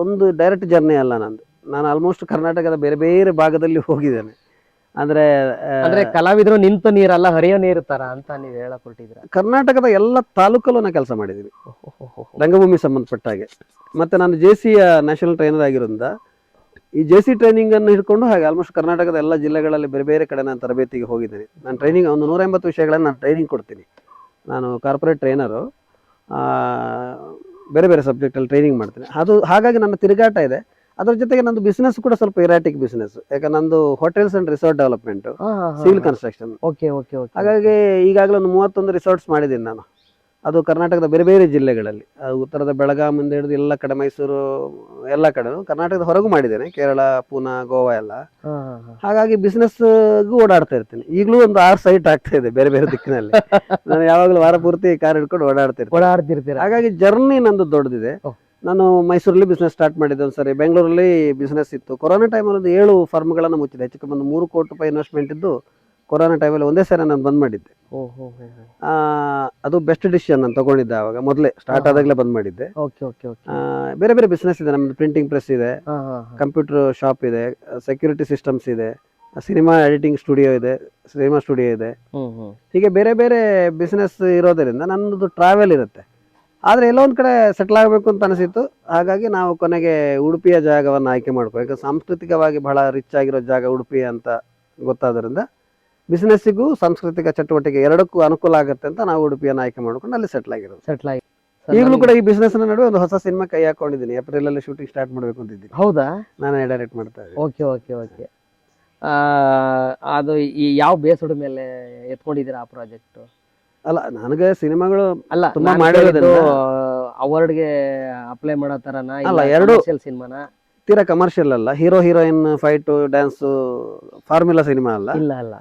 ಒಂದು ಡೈರೆಕ್ಟ್ ಜರ್ನಿ ಅಲ್ಲ ನಂದು. ನಾನು ಆಲ್ಮೋಸ್ಟ್ ಕರ್ನಾಟಕದ ಬೇರೆ ಬೇರೆ ಭಾಗದಲ್ಲಿ ಹೋಗಿದ್ದೇನೆ. ಅಂದ್ರೆ ಅಂದ್ರೆ ಕಲಾವಿದರು ನಿಂತ ನೀರಲ್ಲ ಹರಿಯೋ ನೀರು ತರ ಅಂತ ನೀವ್ ಹೇಳಕ್ ಹೊರಟಿದ್ರ. ಕರ್ನಾಟಕದ ಎಲ್ಲ ತಾಲೂಕಲ್ಲೂ ನಾನು ಕೆಲಸ ಮಾಡಿದ್ದೀನಿ ರಂಗಭೂಮಿ ಸಂಬಂಧಪಟ್ಟ ಹಾಗೆ. ಮತ್ತೆ ನಾನು JCಯ ನ್ಯಾಷನಲ್ ಟ್ರೈನರ್ ಆಗಿರೋದ್ರಿಂದ ಈ JC ಟ್ರೈನಿಂಗ್ ಅನ್ನು ಹಿಡ್ಕೊಂಡು ಹಾಗೆ ಆಲ್ಮೋಸ್ಟ್ ಕರ್ನಾಟಕದ ಎಲ್ಲ ಜಿಲ್ಲೆಗಳಲ್ಲಿ ಬೇರೆ ಬೇರೆ ಕಡೆ ನಾನು ತರಬೇತಿಗೆ ಹೋಗಿದ್ದೀನಿ. ನಾನು ಟ್ರೈನಿಂಗ್ ಒಂದು 180 ವಿಷಯಗಳನ್ನು ನಾನು ಟ್ರೈನಿಂಗ್ ಕೊಡ್ತೀನಿ. ನಾನು ಕಾರ್ಪೊರೇಟ್ ಟ್ರೈನರು, ಬೇರೆ ಬೇರೆ ಸಬ್ಜೆಕ್ಟಲ್ಲಿ ಟ್ರೈನಿಂಗ್ ಮಾಡ್ತೀನಿ. ಅದು ಹಾಗಾಗಿ ನನ್ನ ತಿರುಗಾಟ ಇದೆ. ಅದ್ರ ಜೊತೆಗೆ ನಂದು ಬಿಸ್ನೆಸ್ ಕೂಡ ಸ್ವಲ್ಪ ಇರಾಟಿಕ್ ಬಿಸ್ನೆಸ್. ಯಾಕಂದ್ರೆ ನಂದು hotels and resort development, civil construction. Okay okay okay. ಹಾಗಾಗಿ ಈಗಾಗಲೇ ಒಂದು 31 ರಿಸಾರ್ಟ್ಸ್ ಮಾಡಿದ್ದೀನಿ ನಾನು. ಅದು ಕರ್ನಾಟಕದ ಬೇರೆ ಬೇರೆ ಜಿಲ್ಲೆಗಳಲ್ಲಿ, ಉತ್ತರದ ಬೆಳಗಾವಿಂದ ಹಿಡಿದು ಎಲ್ಲ ಕಡೆ, ಮೈಸೂರು ಎಲ್ಲ ಕಡೆ, ಕರ್ನಾಟಕದ ಹೊರಗೂ ಮಾಡಿದ್ದೇನೆ, ಕೇರಳ, ಪೂನಾ, ಗೋವಾ ಎಲ್ಲ. ಹಾಗಾಗಿ ಬಿಸ್ನೆಸ್ಗೂ ಓಡಾಡ್ತಾ ಇರ್ತೀನಿ. ಈಗಲೂ ಒಂದು 6 ಸೈಟ್ ಆಗ್ತಾ ಇದೆ ಬೇರೆ ಬೇರೆ ದಿಕ್ಕಿನಲ್ಲಿ. ನಾನು ಯಾವಾಗಲೂ ವಾರ ಪೂರ್ತಿ ಕಾರ್ ಹಿಡ್ಕೊಂಡು ಓಡಾಡ್ತಿರ್ತೀನಿ. ಹಾಗಾಗಿ ಜರ್ನಿ ನಂದು ದೊಡ್ಡದಿದೆ. ನಾನು ಮೈಸೂರಲ್ಲಿ ಬಿಸ್ನೆಸ್ ಸ್ಟಾರ್ಟ್ ಮಾಡಿದ್ದೆ ಒಂದ್ಸರಿ, ಬೆಂಗಳೂರಲ್ಲಿ ಬಿಸ್ನೆಸ್ ಇತ್ತು. ಕೊರೋನಾ ಟೈಮಲ್ಲಿ ಒಂದು 7 ಫರ್ಮ್ಗಳನ್ನು ಮುಚ್ಚಿದೆ. ಹೆಚ್ಚು ಕಮ್ಮಿ ಒಂದು 3 ಕೋಟಿ ರೂಪಾಯಿ ಇನ್ವೆಸ್ಟ್ಮೆಂಟ್ ಇದ್ದು ಕೊರೋನಾ ಟೈಮಲ್ಲಿ ಒಂದೇ ಸರಿ ನಾನು ಬಂದ್ ಮಾಡಿದ್ದೆ. ಅದು ಬೆಸ್ಟ್ ಡಿಸಿಷನ್ ನಾನು ತಗೊಂಡಿದ್ದೆ. ಆವಾಗ ಮೊದಲೇ ಸ್ಟಾರ್ಟ್ ಆದಾಗಲೇ ಬಂದ್ ಮಾಡಿದ್ದೆ. ಬೇರೆ ಬೇರೆ ಬಿಸ್ನೆಸ್ ಇದೆ ನಮ್ದು. ಪ್ರಿಂಟಿಂಗ್ ಪ್ರೆಸ್ ಇದೆ, ಕಂಪ್ಯೂಟರ್ ಶಾಪ್ ಇದೆ, ಸೆಕ್ಯೂರಿಟಿ ಸಿಸ್ಟಮ್ಸ್ ಇದೆ, ಸಿನಿಮಾ ಎಡಿಟಿಂಗ್ ಸ್ಟುಡಿಯೋ ಇದೆ, ಸಿನಿಮಾ ಸ್ಟುಡಿಯೋ ಇದೆ. ಹೀಗೆ ಬೇರೆ ಬೇರೆ ಬಿಸ್ನೆಸ್ ಇರೋದರಿಂದ ನನ್ನದು ಟ್ರಾವೆಲ್ ಇರುತ್ತೆ. ಆದರೆ ಎಲ್ಲೋ ಒಂದು ಕಡೆ ಸೆಟ್ಲ್ ಆಗಬೇಕು ಅಂತ ಅನಿಸಿತ್ತು. ಹಾಗಾಗಿ ನಾವು ಕೊನೆಗೆ ಉಡುಪಿಯ ಜಾಗವನ್ನು ಆಯ್ಕೆ ಮಾಡ್ಕೋ. ಯಾಕಂದ್ರೆ ಸಾಂಸ್ಕೃತಿಕವಾಗಿ ಬಹಳ ರಿಚ್ ಆಗಿರೋ ಜಾಗ ಉಡುಪಿ ಅಂತ ಗೊತ್ತಾದ್ರಿಂದ ಬಿಸ್ನೆಸ್ಸಿಗೂ ಸಾಂಸ್ಕೃತಿಕ ಚಟುವಟಿಕೆ ಎರಡಕ್ಕೂ ಅನುಕೂಲ ಆಗುತ್ತೆ ಅಂತ ನಾವು ಉಡುಪಿಯನ್ನು ಆಯ್ಕೆ ಮಾಡ್ಕೊಂಡು ಅಲ್ಲಿ ಸೆಟ್ಲ್ ಆಗಿರೋದು. ಈಗಲೂ ಕೂಡ ಈ ಬಿಸ್ನೆಸ್ ನಡುವೆ ಒಂದು ಹೊಸ ಸಿನಿಮಾ ಕೈ ಹಾಕೊಂಡಿದ್ದೀನಿ. ಏಪ್ರಿಲ್ ಅಲ್ಲಿ ಶೂಟಿಂಗ್ ಸ್ಟಾರ್ಟ್ ಮಾಡಬೇಕು ಅಂತಿದ್ದೀನಿ. ಹೌದಾ? ನಾನೇ ಡೈರೆಕ್ಟ್ ಮಾಡ್ತಾ ಇದ್ದೀನಿ. Okay okay okay. ಅದು ಈ ಯಾವ ಬೇಸೋಡ ಮೇಲೆ ಎತ್ಕೊಂಡಿದ್ದೀರಾ ಆ ಪ್ರಾಜೆಕ್ಟ್? ಅಲ್ಲ, ನನಗೆ ಸಿನಿಮಾಗಳು ಅಲ್ಲ ತುಂಬಾ ಮಾಡಿರೋದ್ರಿಂದ ಅವಾರ್ಡ್ಗೆ ಅಪ್ಲೈ ಮಾಡೋ ತರನ? ಅಲ್ಲ, ಎರಡು ಸಿನಿಮಾನ ತೀರಾ ಕಮರ್ಷಿಯಲ್ ಅಲ್ಲ. Hero heroine fight dance formula cinema ಅಲ್ಲ. ಇಲ್ಲ ಅಲ್ಲ,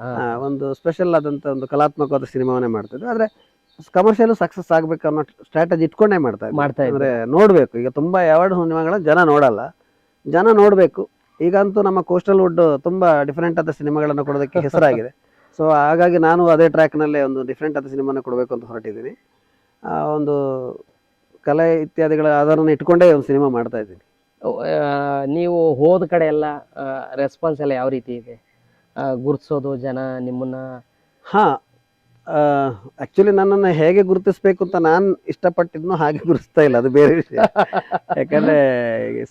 ಒಂದು ಸ್ಪೆಷಲ್ ಆದಂತ ಒಂದು ಕಲಾತ್ಮಕವಾದ ಸಿನಿಮಾವನ್ನೇ ಮಾಡ್ತಿದ್ವಿ. ಆದ್ರೆ ಕಮರ್ಷಿಯಲ್ ಸಕ್ಸಸ್ ಆಗ್ಬೇಕು ಅನ್ನೋ ಸ್ಟ್ರಾಟಜಿ ಇಟ್ಕೊಂಡೇ ಮಾಡ್ತಾ ಇದ್ವಿ. ಅಂದ್ರೆ ನೋಡ್ಬೇಕು, ಈಗ ತುಂಬಾ ಅವಾರ್ಡ್ ಸಿನಿಮಾಗಳ ಜನ ನೋಡಲ್ಲ, ಜನ ನೋಡ್ಬೇಕು. ಈಗಂತೂ ನಮ್ಮ ಕೋಸ್ಟಲ್ ವುಡ್ ತುಂಬಾ ಡಿಫರೆಂಟ್ ಆದ ಸಿನಿಮಾಗಳನ್ನ ಕೊಡೋದಕ್ಕೆ ಹೆಸರಾಗಿದೆ. ಸೊ ಹಾಗಾಗಿ ನಾನು ಅದೇ ಟ್ರ್ಯಾಕ್ನಲ್ಲೇ ಒಂದು ಡಿಫ್ರೆಂಟ್ ಆದ ಸಿನಿಮಾನ ಕೊಡಬೇಕು ಅಂತ ಹೊರಟಿದ್ದೀನಿ. ಒಂದು ಕಲೆ ಇತ್ಯಾದಿಗಳ ಆಧಾರನ ಇಟ್ಕೊಂಡೇ ಒಂದು ಸಿನಿಮಾ ಮಾಡ್ತಾ ಇದ್ದೀನಿ. ನೀವು ಹೋದ ಕಡೆ ಎಲ್ಲ ರೆಸ್ಪಾನ್ಸ್ ಎಲ್ಲ ಯಾವ ರೀತಿ ಇದೆ? ಗುರುತಿಸೋದು ಜನ ನಿಮ್ಮನ್ನ? ಆಕ್ಚುಲಿ ನನ್ನನ್ನು ಹೇಗೆ ಗುರುತಿಸ್ಬೇಕು ಅಂತ ನಾನು ಇಷ್ಟಪಟ್ಟಿದ್ನೋ ಹಾಗೆ ಗುರುತಿಸ್ತಾ ಇಲ್ಲ, ಅದು ಬೇರೆ ವಿಷಯ. ಯಾಕಂದ್ರೆ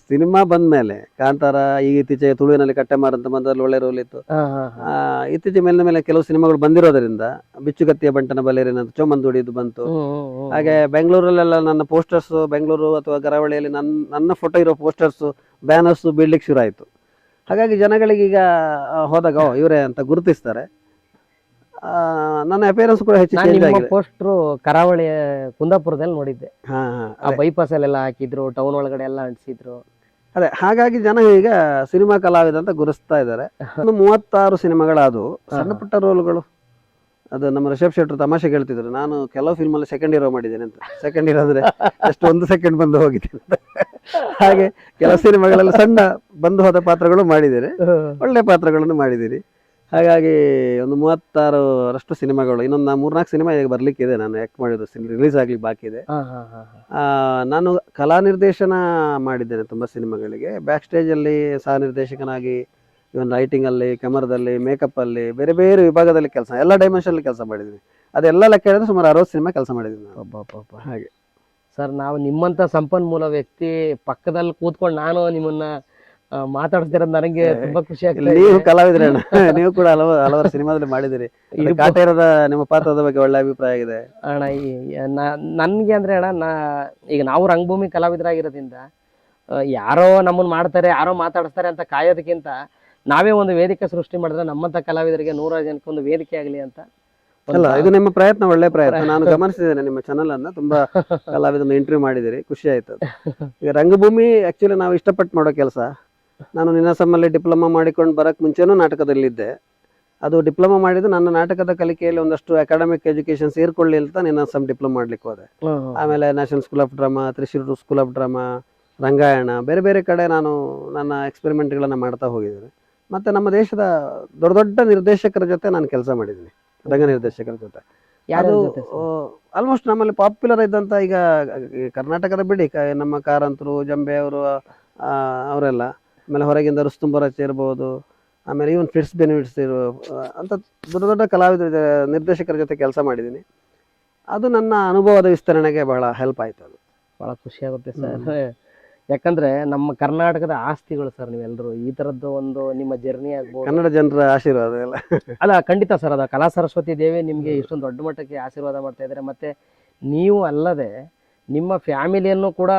ಸಿನಿಮಾ ಬಂದ್ಮೇಲೆ ಕಾಂತಾರ, ಈಗ ಇತ್ತೀಚೆಗೆ ತುಳುವಿನಲ್ಲಿ ಕಟ್ಟೆಮಾರ್ ಅಂತ ಬಂದಲ್ಲಿ ಒಳ್ಳೆ ರೋಲ್ ಇತ್ತು. ಇತ್ತೀಚೆಗೆ ಮೇಲಿನ ಮೇಲೆ ಕೆಲವು ಸಿನಿಮಾಗಳು ಬಂದಿರೋದ್ರಿಂದ ಬಿಚ್ಚುಗತ್ತಿಯ ಬಂಟನ ಬಲೇರಿನ ಚೋಮಂದುಡಿದು ಬಂತು. ಹಾಗೆ ಬೆಂಗಳೂರಲ್ಲೆಲ್ಲ ನನ್ನ ಪೋಸ್ಟರ್ಸ್, ಬೆಂಗಳೂರು ಅಥವಾ ಕರಾವಳಿಯಲ್ಲಿ ನನ್ನ ಫೋಟೋ ಇರೋ ಪೋಸ್ಟರ್ಸ್, ಬ್ಯಾನರ್ಸ್ ಬೀಳ್ಲಿಕ್ಕೆ ಶುರು ಆಯ್ತು. ಹಾಗಾಗಿ ಜನಗಳಿಗೆ ಈಗ ಹೋದಾಗ ಇವರೇ ಅಂತ ಗುರುತಿಸ್ತಾರೆ. ನನ್ನ ಅಪಿಯರೆನ್ಸ್ ಕೂಡ ಹೆಚ್ಚು ಚೇಂಜ್ ಆಗಿದೆ. ಪೋಸ್ಟರ್ ಕರಾವಳಿ ಕುಂದಾಪುರದಲ್ಲಿ ನೋಡಿದ್ದೆ. ಬೈಪಾಸ್ ಅಲ್ಲೆಲ್ಲ ಹಾಕಿದ್ರು, ಟೌನ್ ಒಳಗಡೆ ಎಲ್ಲ ಅಂಟಿಸಿದ್ರು. ಅದೇ, ಹಾಗಾಗಿ ಜನ ಈಗ ಸಿನಿಮಾ ಕಲಾವಿದ ಅಂತ ಗುರುತಿಸ್ತಾ ಇದ್ದಾರೆ. 36 ಸಿನಿಮಾಗಳಾದವು, ಸಣ್ಣ ಪುಟ್ಟ ರೋಲ್ಗಳು. ಅದು ನಮ್ಮ ರಿಷಬ್ ಶೆಟ್ರು ತಮಾಷೆ ಹೇಳ್ತಿದ್ರು, ನಾನು ಕೆಲವು ಫಿಲ್ಮ್ ಅಲ್ಲಿ ಸೆಕೆಂಡ್ ಹೀರೋ ಮಾಡಿದ್ದೇನೆ ಅಂತ. ಸೆಕೆಂಡ್ ಹೀರೋ ಅಂದ್ರೆ ಎಷ್ಟು 1 ಸೆಕೆಂಡ್ ಬಂದು ಹೋಗಿದ್ದೇನೆ ಅಂತ. ಹಾಗೆ ಕೆಲವು ಸಿನಿಮಾಗಳೆಲ್ಲ ಸಣ್ಣ ಬಂದು ಹೋದ ಪಾತ್ರಗಳು ಮಾಡಿದ್ದೇನೆ, ಒಳ್ಳೆ ಪಾತ್ರಗಳನ್ನು ಮಾಡಿದ್ದೀರಿ. ಹಾಗಾಗಿ ಒಂದು 36ರಷ್ಟು ಸಿನಿಮಾಗಳು, ಇನ್ನೊಂದು 3-4 ಸಿನಿಮಾ ಈಗ ಬರ್ಲಿಕ್ಕೆ ಇದೆ. ನಾನು ಆಕ್ಟ್ ಮಾಡಿದ್ದು ರಿಲೀಸ್ ಆಗ್ಲಿಕ್ಕೆ ಬಾಕಿ ಇದೆ. ನಾನು ಕಲಾ ನಿರ್ದೇಶನ ಮಾಡಿದ್ದೇನೆ ತುಂಬಾ ಸಿನಿಮಾಗಳಿಗೆ. ಬ್ಯಾಕ್ ಸ್ಟೇಜ್ ಅಲ್ಲಿ ಸಹ ನಿರ್ದೇಶಕನಾಗಿ, ಇವನ್ ರೈಟಿಂಗ್ ಅಲ್ಲಿ, ಕ್ಯಾಮರಾದಲ್ಲಿ, ಮೇಕಪ್ ಅಲ್ಲಿ, ಬೇರೆ ಬೇರೆ ವಿಭಾಗದಲ್ಲಿ ಕೆಲಸ, ಎಲ್ಲ ಡೈಮೆನ್ಷನ್ ಕೆಲಸ ಮಾಡಿದ್ದೀನಿ. ಅದೆಲ್ಲ ಲೆಕ್ಕ ಹೇಳಿದ್ರೆ ಸುಮಾರು 60 ಸಿನಿಮಾ ಕೆಲಸ ಮಾಡಿದ್ದೀನಿ ನಾನು. ಹಾಗೆ ಸರ್, ನಾವು ನಿಮ್ಮಂತ ಸಂಪನ್ಮೂಲ ವ್ಯಕ್ತಿ ಪಕ್ಕದಲ್ಲಿ ಕೂತ್ಕೊಂಡು ನಾನು ನಿಮ್ಮನ್ನ ಮಾತಾಡ್ತಿರೋದು ನನಗೆ ತುಂಬಾ ಖುಷಿ ಆಗ್ತದೆ. ನೀವು ಕಲಾವಿದ್ರೆ, ನೀವು ಕೂಡ ಹಲವಾರು ಸಿನಿಮಾದಲ್ಲಿ ಮಾಡಿದಿರಿ. ಕಾಟೇರದ ನಿಮ್ಮ ಪಾತ್ರದ ಬಗ್ಗೆ ಒಳ್ಳೆ ಅಭಿಪ್ರಾಯ ಇದೆ ಅಣ್ಣ. ನನ್ಗೆ ಅಂದ್ರೆ ಅಣ್ಣ, ಈಗ ನಾವು ರಂಗಭೂಮಿ ಕಲಾವಿದರಾಗಿರೋದ್ರಿಂದ ಯಾರೋ ನಮ್ಮನ್ನ ಮಾಡ್ತಾರೆ, ಯಾರೋ ಮಾತಾಡಿಸ್ತಾರೆ ಅಂತ ಕಾಯೋದಕ್ಕಿಂತ ನಾವೇ ಒಂದು ವೇದಿಕೆ ಸೃಷ್ಟಿ ಮಾಡಿದ್ರೆ ನಮ್ಮಂತ ಕಲಾವಿದರಿಗೆ 100 ಜನಕ್ಕೆ ಒಂದು ವೇದಿಕೆ ಆಗಲಿ ಅಂತ. ಅಲ್ಲ, ಇದು ನಿಮ್ಮ ಪ್ರಯತ್ನ, ಒಳ್ಳೆ ಪ್ರಯತ್ನ. ನಾನು ಗಮನಿಸಿದ್ದೇನೆ ನಿಮ್ಮ ಚಾನಲ್ ಅನ್ನ. ತುಂಬಾ ಕಲಾವಿದನ ಇಂಟರ್ವ್ಯೂ ಮಾಡಿದಿರಿ, ಖುಷಿ ಆಯ್ತು. ಈಗ ರಂಗಭೂಮಿ ಆಕ್ಚುಲಿ ನಾವು ಇಷ್ಟಪಟ್ಟು ಮಾಡೋ ಕೆಲಸ. ನಾನು ನಿನಾಸಮ್ಮಲ್ಲಿ ಡಿಪ್ಲೊಮಾ ಮಾಡಿಕೊಂಡು ಬರಕ್ ಮುಂಚೆನೂ ನಾಟಕದಲ್ಲಿದ್ದೆ. ಅದು ಡಿಪ್ಲೊಮಾ ಮಾಡಿದ್ದು ನನ್ನ ನಾಟಕದ ಕಲಿಕೆಯಲ್ಲಿ ಒಂದಷ್ಟು ಅಕಾಡೆಮಿಕ್ ಎಜುಕೇಶನ್ ಸೇರ್ಕೊಳ್ಳಿ ಅಂತ ನಿನಾಸಮ್ ಡಿಪ್ಲೊಮಾ ಮಾಡ್ಲಿಕ್ಕೆ ಹೋದೆ. ಆಮೇಲೆ national school of drama, Thrissur school of drama, Rangayana, ಬೇರೆ ಬೇರೆ ಕಡೆ ನಾನು ನನ್ನ ಎಕ್ಸ್ಪೆರಿಮೆಂಟ್ಗಳನ್ನ ಮಾಡ್ತಾ ಹೋಗಿದ್ದೇನೆ. ಮತ್ತು ನಮ್ಮ ದೇಶದ ದೊಡ್ಡ ದೊಡ್ಡ ನಿರ್ದೇಶಕರ ಜೊತೆ ನಾನು ಕೆಲಸ ಮಾಡಿದ್ದೀನಿ, ರಂಗ ನಿರ್ದೇಶಕರ ಜೊತೆ. ಯಾರ್ಯಾರ ಅದು ಜೊತೆ ಸರ್? ಆಲ್ಮೋಸ್ಟ್ ನಮ್ಮಲ್ಲಿ ಪಾಪ್ಯುಲರ್ ಇದ್ದಂಥ ಈಗ ಈ ಕರ್ನಾಟಕದ ಬಿಡಿ ನಮ್ಮ ಕಾರಂತರು, ಜಂಬೆ ಅವರು, ಅವರೆಲ್ಲ, ಆಮೇಲೆ ಹೊರಗಿಂದ ರುಸ್ತುಂಬರಚ್ ಇರ್ಬೋದು, ಆಮೇಲೆ ಈವನ್ ಫಿಟ್ಸ್ ಬೆನಿಫಿಟ್ಸ್ ಅಂತ ದೊಡ್ಡ ದೊಡ್ಡ ಕಲಾವಿದ ನಿರ್ದೇಶಕರ ಜೊತೆ ಕೆಲಸ ಮಾಡಿದ್ದೀನಿ. ಅದು ನನ್ನ ಅನುಭವದ ವಿಸ್ತರಣೆಗೆ ಬಹಳ ಹೆಲ್ಪ್ ಆಯಿತು. ಅದು ಭಾಳ ಖುಷಿ ಆಗುತ್ತೆ ಸರ್. ಯಾಕಂದ್ರೆ ನಮ್ಮ ಕರ್ನಾಟಕದ ಆಸ್ತಿಗಳು ಸರ್ ನೀವೆಲ್ಲರೂ. ಈ ಥರದ್ದು ಒಂದು ನಿಮ್ಮ ಜರ್ನಿ ಆಗ್ಬೋದು, ಕನ್ನಡ ಜನರ ಆಶೀರ್ವಾದ ಎಲ್ಲ. ಅಲ್ಲ ಖಂಡಿತ ಸರ್, ಅದು ಕಲಾ ಸರಸ್ವತಿ ದೇವಿ ನಿಮಗೆ ಇಷ್ಟೊಂದು ದೊಡ್ಡ ಮಟ್ಟಕ್ಕೆ ಆಶೀರ್ವಾದ ಮಾಡ್ತಾ ಇದ್ದಾರೆ. ಮತ್ತೆ ನೀವು ಅಲ್ಲದೆ ನಿಮ್ಮ ಫ್ಯಾಮಿಲಿಯನ್ನು ಕೂಡ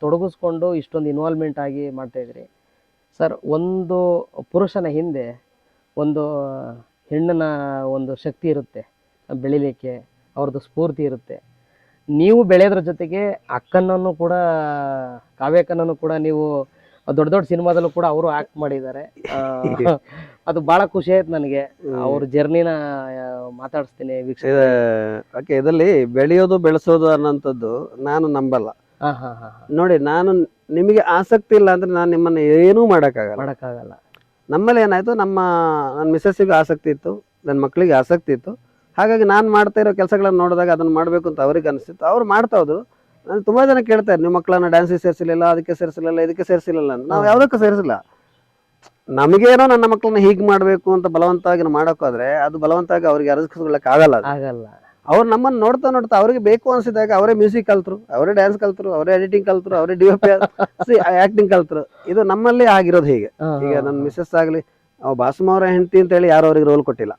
ತೊಡಗಿಸ್ಕೊಂಡು ಇಷ್ಟೊಂದು ಇನ್ವಾಲ್ವ್ಮೆಂಟ್ ಆಗಿ ಮಾಡ್ತಾ ಇದ್ದೀರಿ ಸರ್. ಒಂದು ಪುರುಷನ ಹಿಂದೆ ಒಂದು ಹೆಣ್ಣಿನ ಒಂದು ಶಕ್ತಿ ಇರುತ್ತೆ ಬೆಳಿಲಿಕ್ಕೆ, ಅವ್ರದ್ದು ಸ್ಫೂರ್ತಿ ಇರುತ್ತೆ. ನೀವು ಬೆಳೆಯೋದ್ರ ಜೊತೆಗೆ ಅಕ್ಕನನ್ನು ಕೂಡ, ಕಾವ್ಯಕ್ಕನನ್ನು ಕೂಡ ನೀವು ದೊಡ್ಡ ದೊಡ್ಡ ಸಿನಿಮಾದಲ್ಲೂ ಕೂಡ ಅವರು ಆಕ್ಟ್ ಮಾಡಿದ್ದಾರೆ. ಅದು ಭಾಳ ಖುಷಿ ಆಯ್ತು ನನಗೆ. ಅವ್ರ ಜರ್ನಿನ ಮಾತಾಡಿಸ್ತೀನಿ ವೀಕ್ಷಕ. ಓಕೆ, ಇದರಲ್ಲಿ ಬೆಳೆಯೋದು ಬೆಳೆಸೋದು ಅನ್ನೋಂಥದ್ದು ನಾನು ನಂಬಲ್ಲ. ನೋಡಿ, ನಾನು ನಿಮಗೆ ಆಸಕ್ತಿ ಇಲ್ಲ ಅಂದ್ರೆ ನಾನು ನಿಮ್ಮನ್ನ ಏನೂ ಮಾಡೋಕ್ಕಾಗಲ್ಲ. ನಮ್ಮಲ್ಲಿ ಏನಾಯ್ತು, ನನ್ನ ಮಿಸ್ಸಸ್ಸಿಗೂ ಆಸಕ್ತಿ ಇತ್ತು, ನನ್ನ ಮಕ್ಕಳಿಗೆ ಆಸಕ್ತಿ ಇತ್ತು. ಹಾಗಾಗಿ ನಾನು ಮಾಡ್ತಾ ಇರೋ ಕೆಲಸಗಳನ್ನು ನೋಡಿದಾಗ ಅದನ್ನು ಮಾಡಬೇಕು ಅಂತ ಅವ್ರಿಗೆ ಅನಿಸ್ತಿತ್ತು. ಅವ್ರು ಮಾಡ್ತಾ ಹೋದ್ರು. ನಾನು ತುಂಬ ಜನ ಕೇಳ್ತಾರೆ, ನಿಮ್ಮ ಮಕ್ಕಳನ್ನ ಡ್ಯಾನ್ಸಿಗೆ ಸೇರಿಸಲಿಲ್ಲ, ಅದಕ್ಕೆ ಸೇರಿಸಲಿಲ್ಲ, ಇದಕ್ಕೆ ಸೇರಿಸಲಿಲ್ಲ ಅಂತ. ನಾವು ಯಾವುದಕ್ಕೂ ಸೇರಿಸಿಲ್ಲ. ನಮಗೇನೋ ನನ್ನ ಮಕ್ಕಳನ್ನ ಹೀಗೆ ಮಾಡಬೇಕು ಅಂತ ಬಲವಂತವಾಗಿ ಮಾಡೋಕ್ಕಾದ್ರೆ ಅದು ಬಲವಂತವಾಗಿ ಅವ್ರಿಗೆ ಅರಗಿಸ್ಕೊಳ್ಳೋಕ್ಕಾಗಲ್ಲ. ಅವ್ರು ನಮ್ಮನ್ನು ನೋಡ್ತಾ ನೋಡ್ತಾ ಅವ್ರಿಗೆ ಬೇಕು ಅನಿಸಿದಾಗ ಅವರೇ ಮ್ಯೂಸಿಕ್ ಕಲ್ತರು, ಅವರೇ ಡ್ಯಾನ್ಸ್ ಕಲ್ತರು, ಅವರೇ ಎಡಿಟಿಂಗ್ ಕಲ್ತರು, ಅವರೇ DOP ಆಕ್ಟಿಂಗ್ ಕಲ್ತರು. ಇದು ನಮ್ಮಲ್ಲಿ ಆಗಿರೋದು ಹೀಗೆ. ಈಗ ನನ್ನ ಮಿಸ್ಸಸ್ ಆಗಲಿ, ಬಾಸುಮ ಅವರ ಹೆಂಡತಿ ಅಂತ ಹೇಳಿ ಯಾರು ಅವ್ರಿಗೆ ರೋಲ್ ಕೊಟ್ಟಿಲ್ಲ.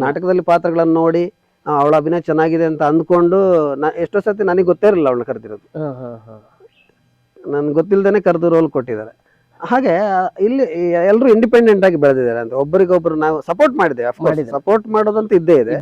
ನಾಟಕದಲ್ಲಿ ಪಾತ್ರಗಳನ್ನು ನೋಡಿ ಅವಳ ಅಭಿನಯ ಚೆನ್ನಾಗಿದೆ ಅಂತ ಅಂದ್ಕೊಂಡು ಎಷ್ಟೋ ಸತಿ ನನಗೆ ಗೊತ್ತೇ ಇರಲಿಲ್ಲ ಅವಳನ್ನ ಕರೆದಿರೋದು. ನನ್ಗೆ ಗೊತ್ತಿಲ್ಲದೇನೆ ಕರೆದು ರೋಲ್ ಕೊಟ್ಟಿದ್ದಾರೆ. ಹಾಗೆ ಇಲ್ಲಿ ಎಲ್ಲರೂ ಇಂಡಿಪೆಂಡೆಂಟ್ ಆಗಿ ಬೆಳೆದಿದ್ದಾರೆ ಅಂತ ಒಬ್ಬರಿಗೊಬ್ರು ನಾವು ಸಪೋರ್ಟ್ ಮಾಡಿದ್ದೇವೆ. ಸಪೋರ್ಟ್ ಮಾಡೋದಂತ ಇದ್ದೇ ಇದೆ.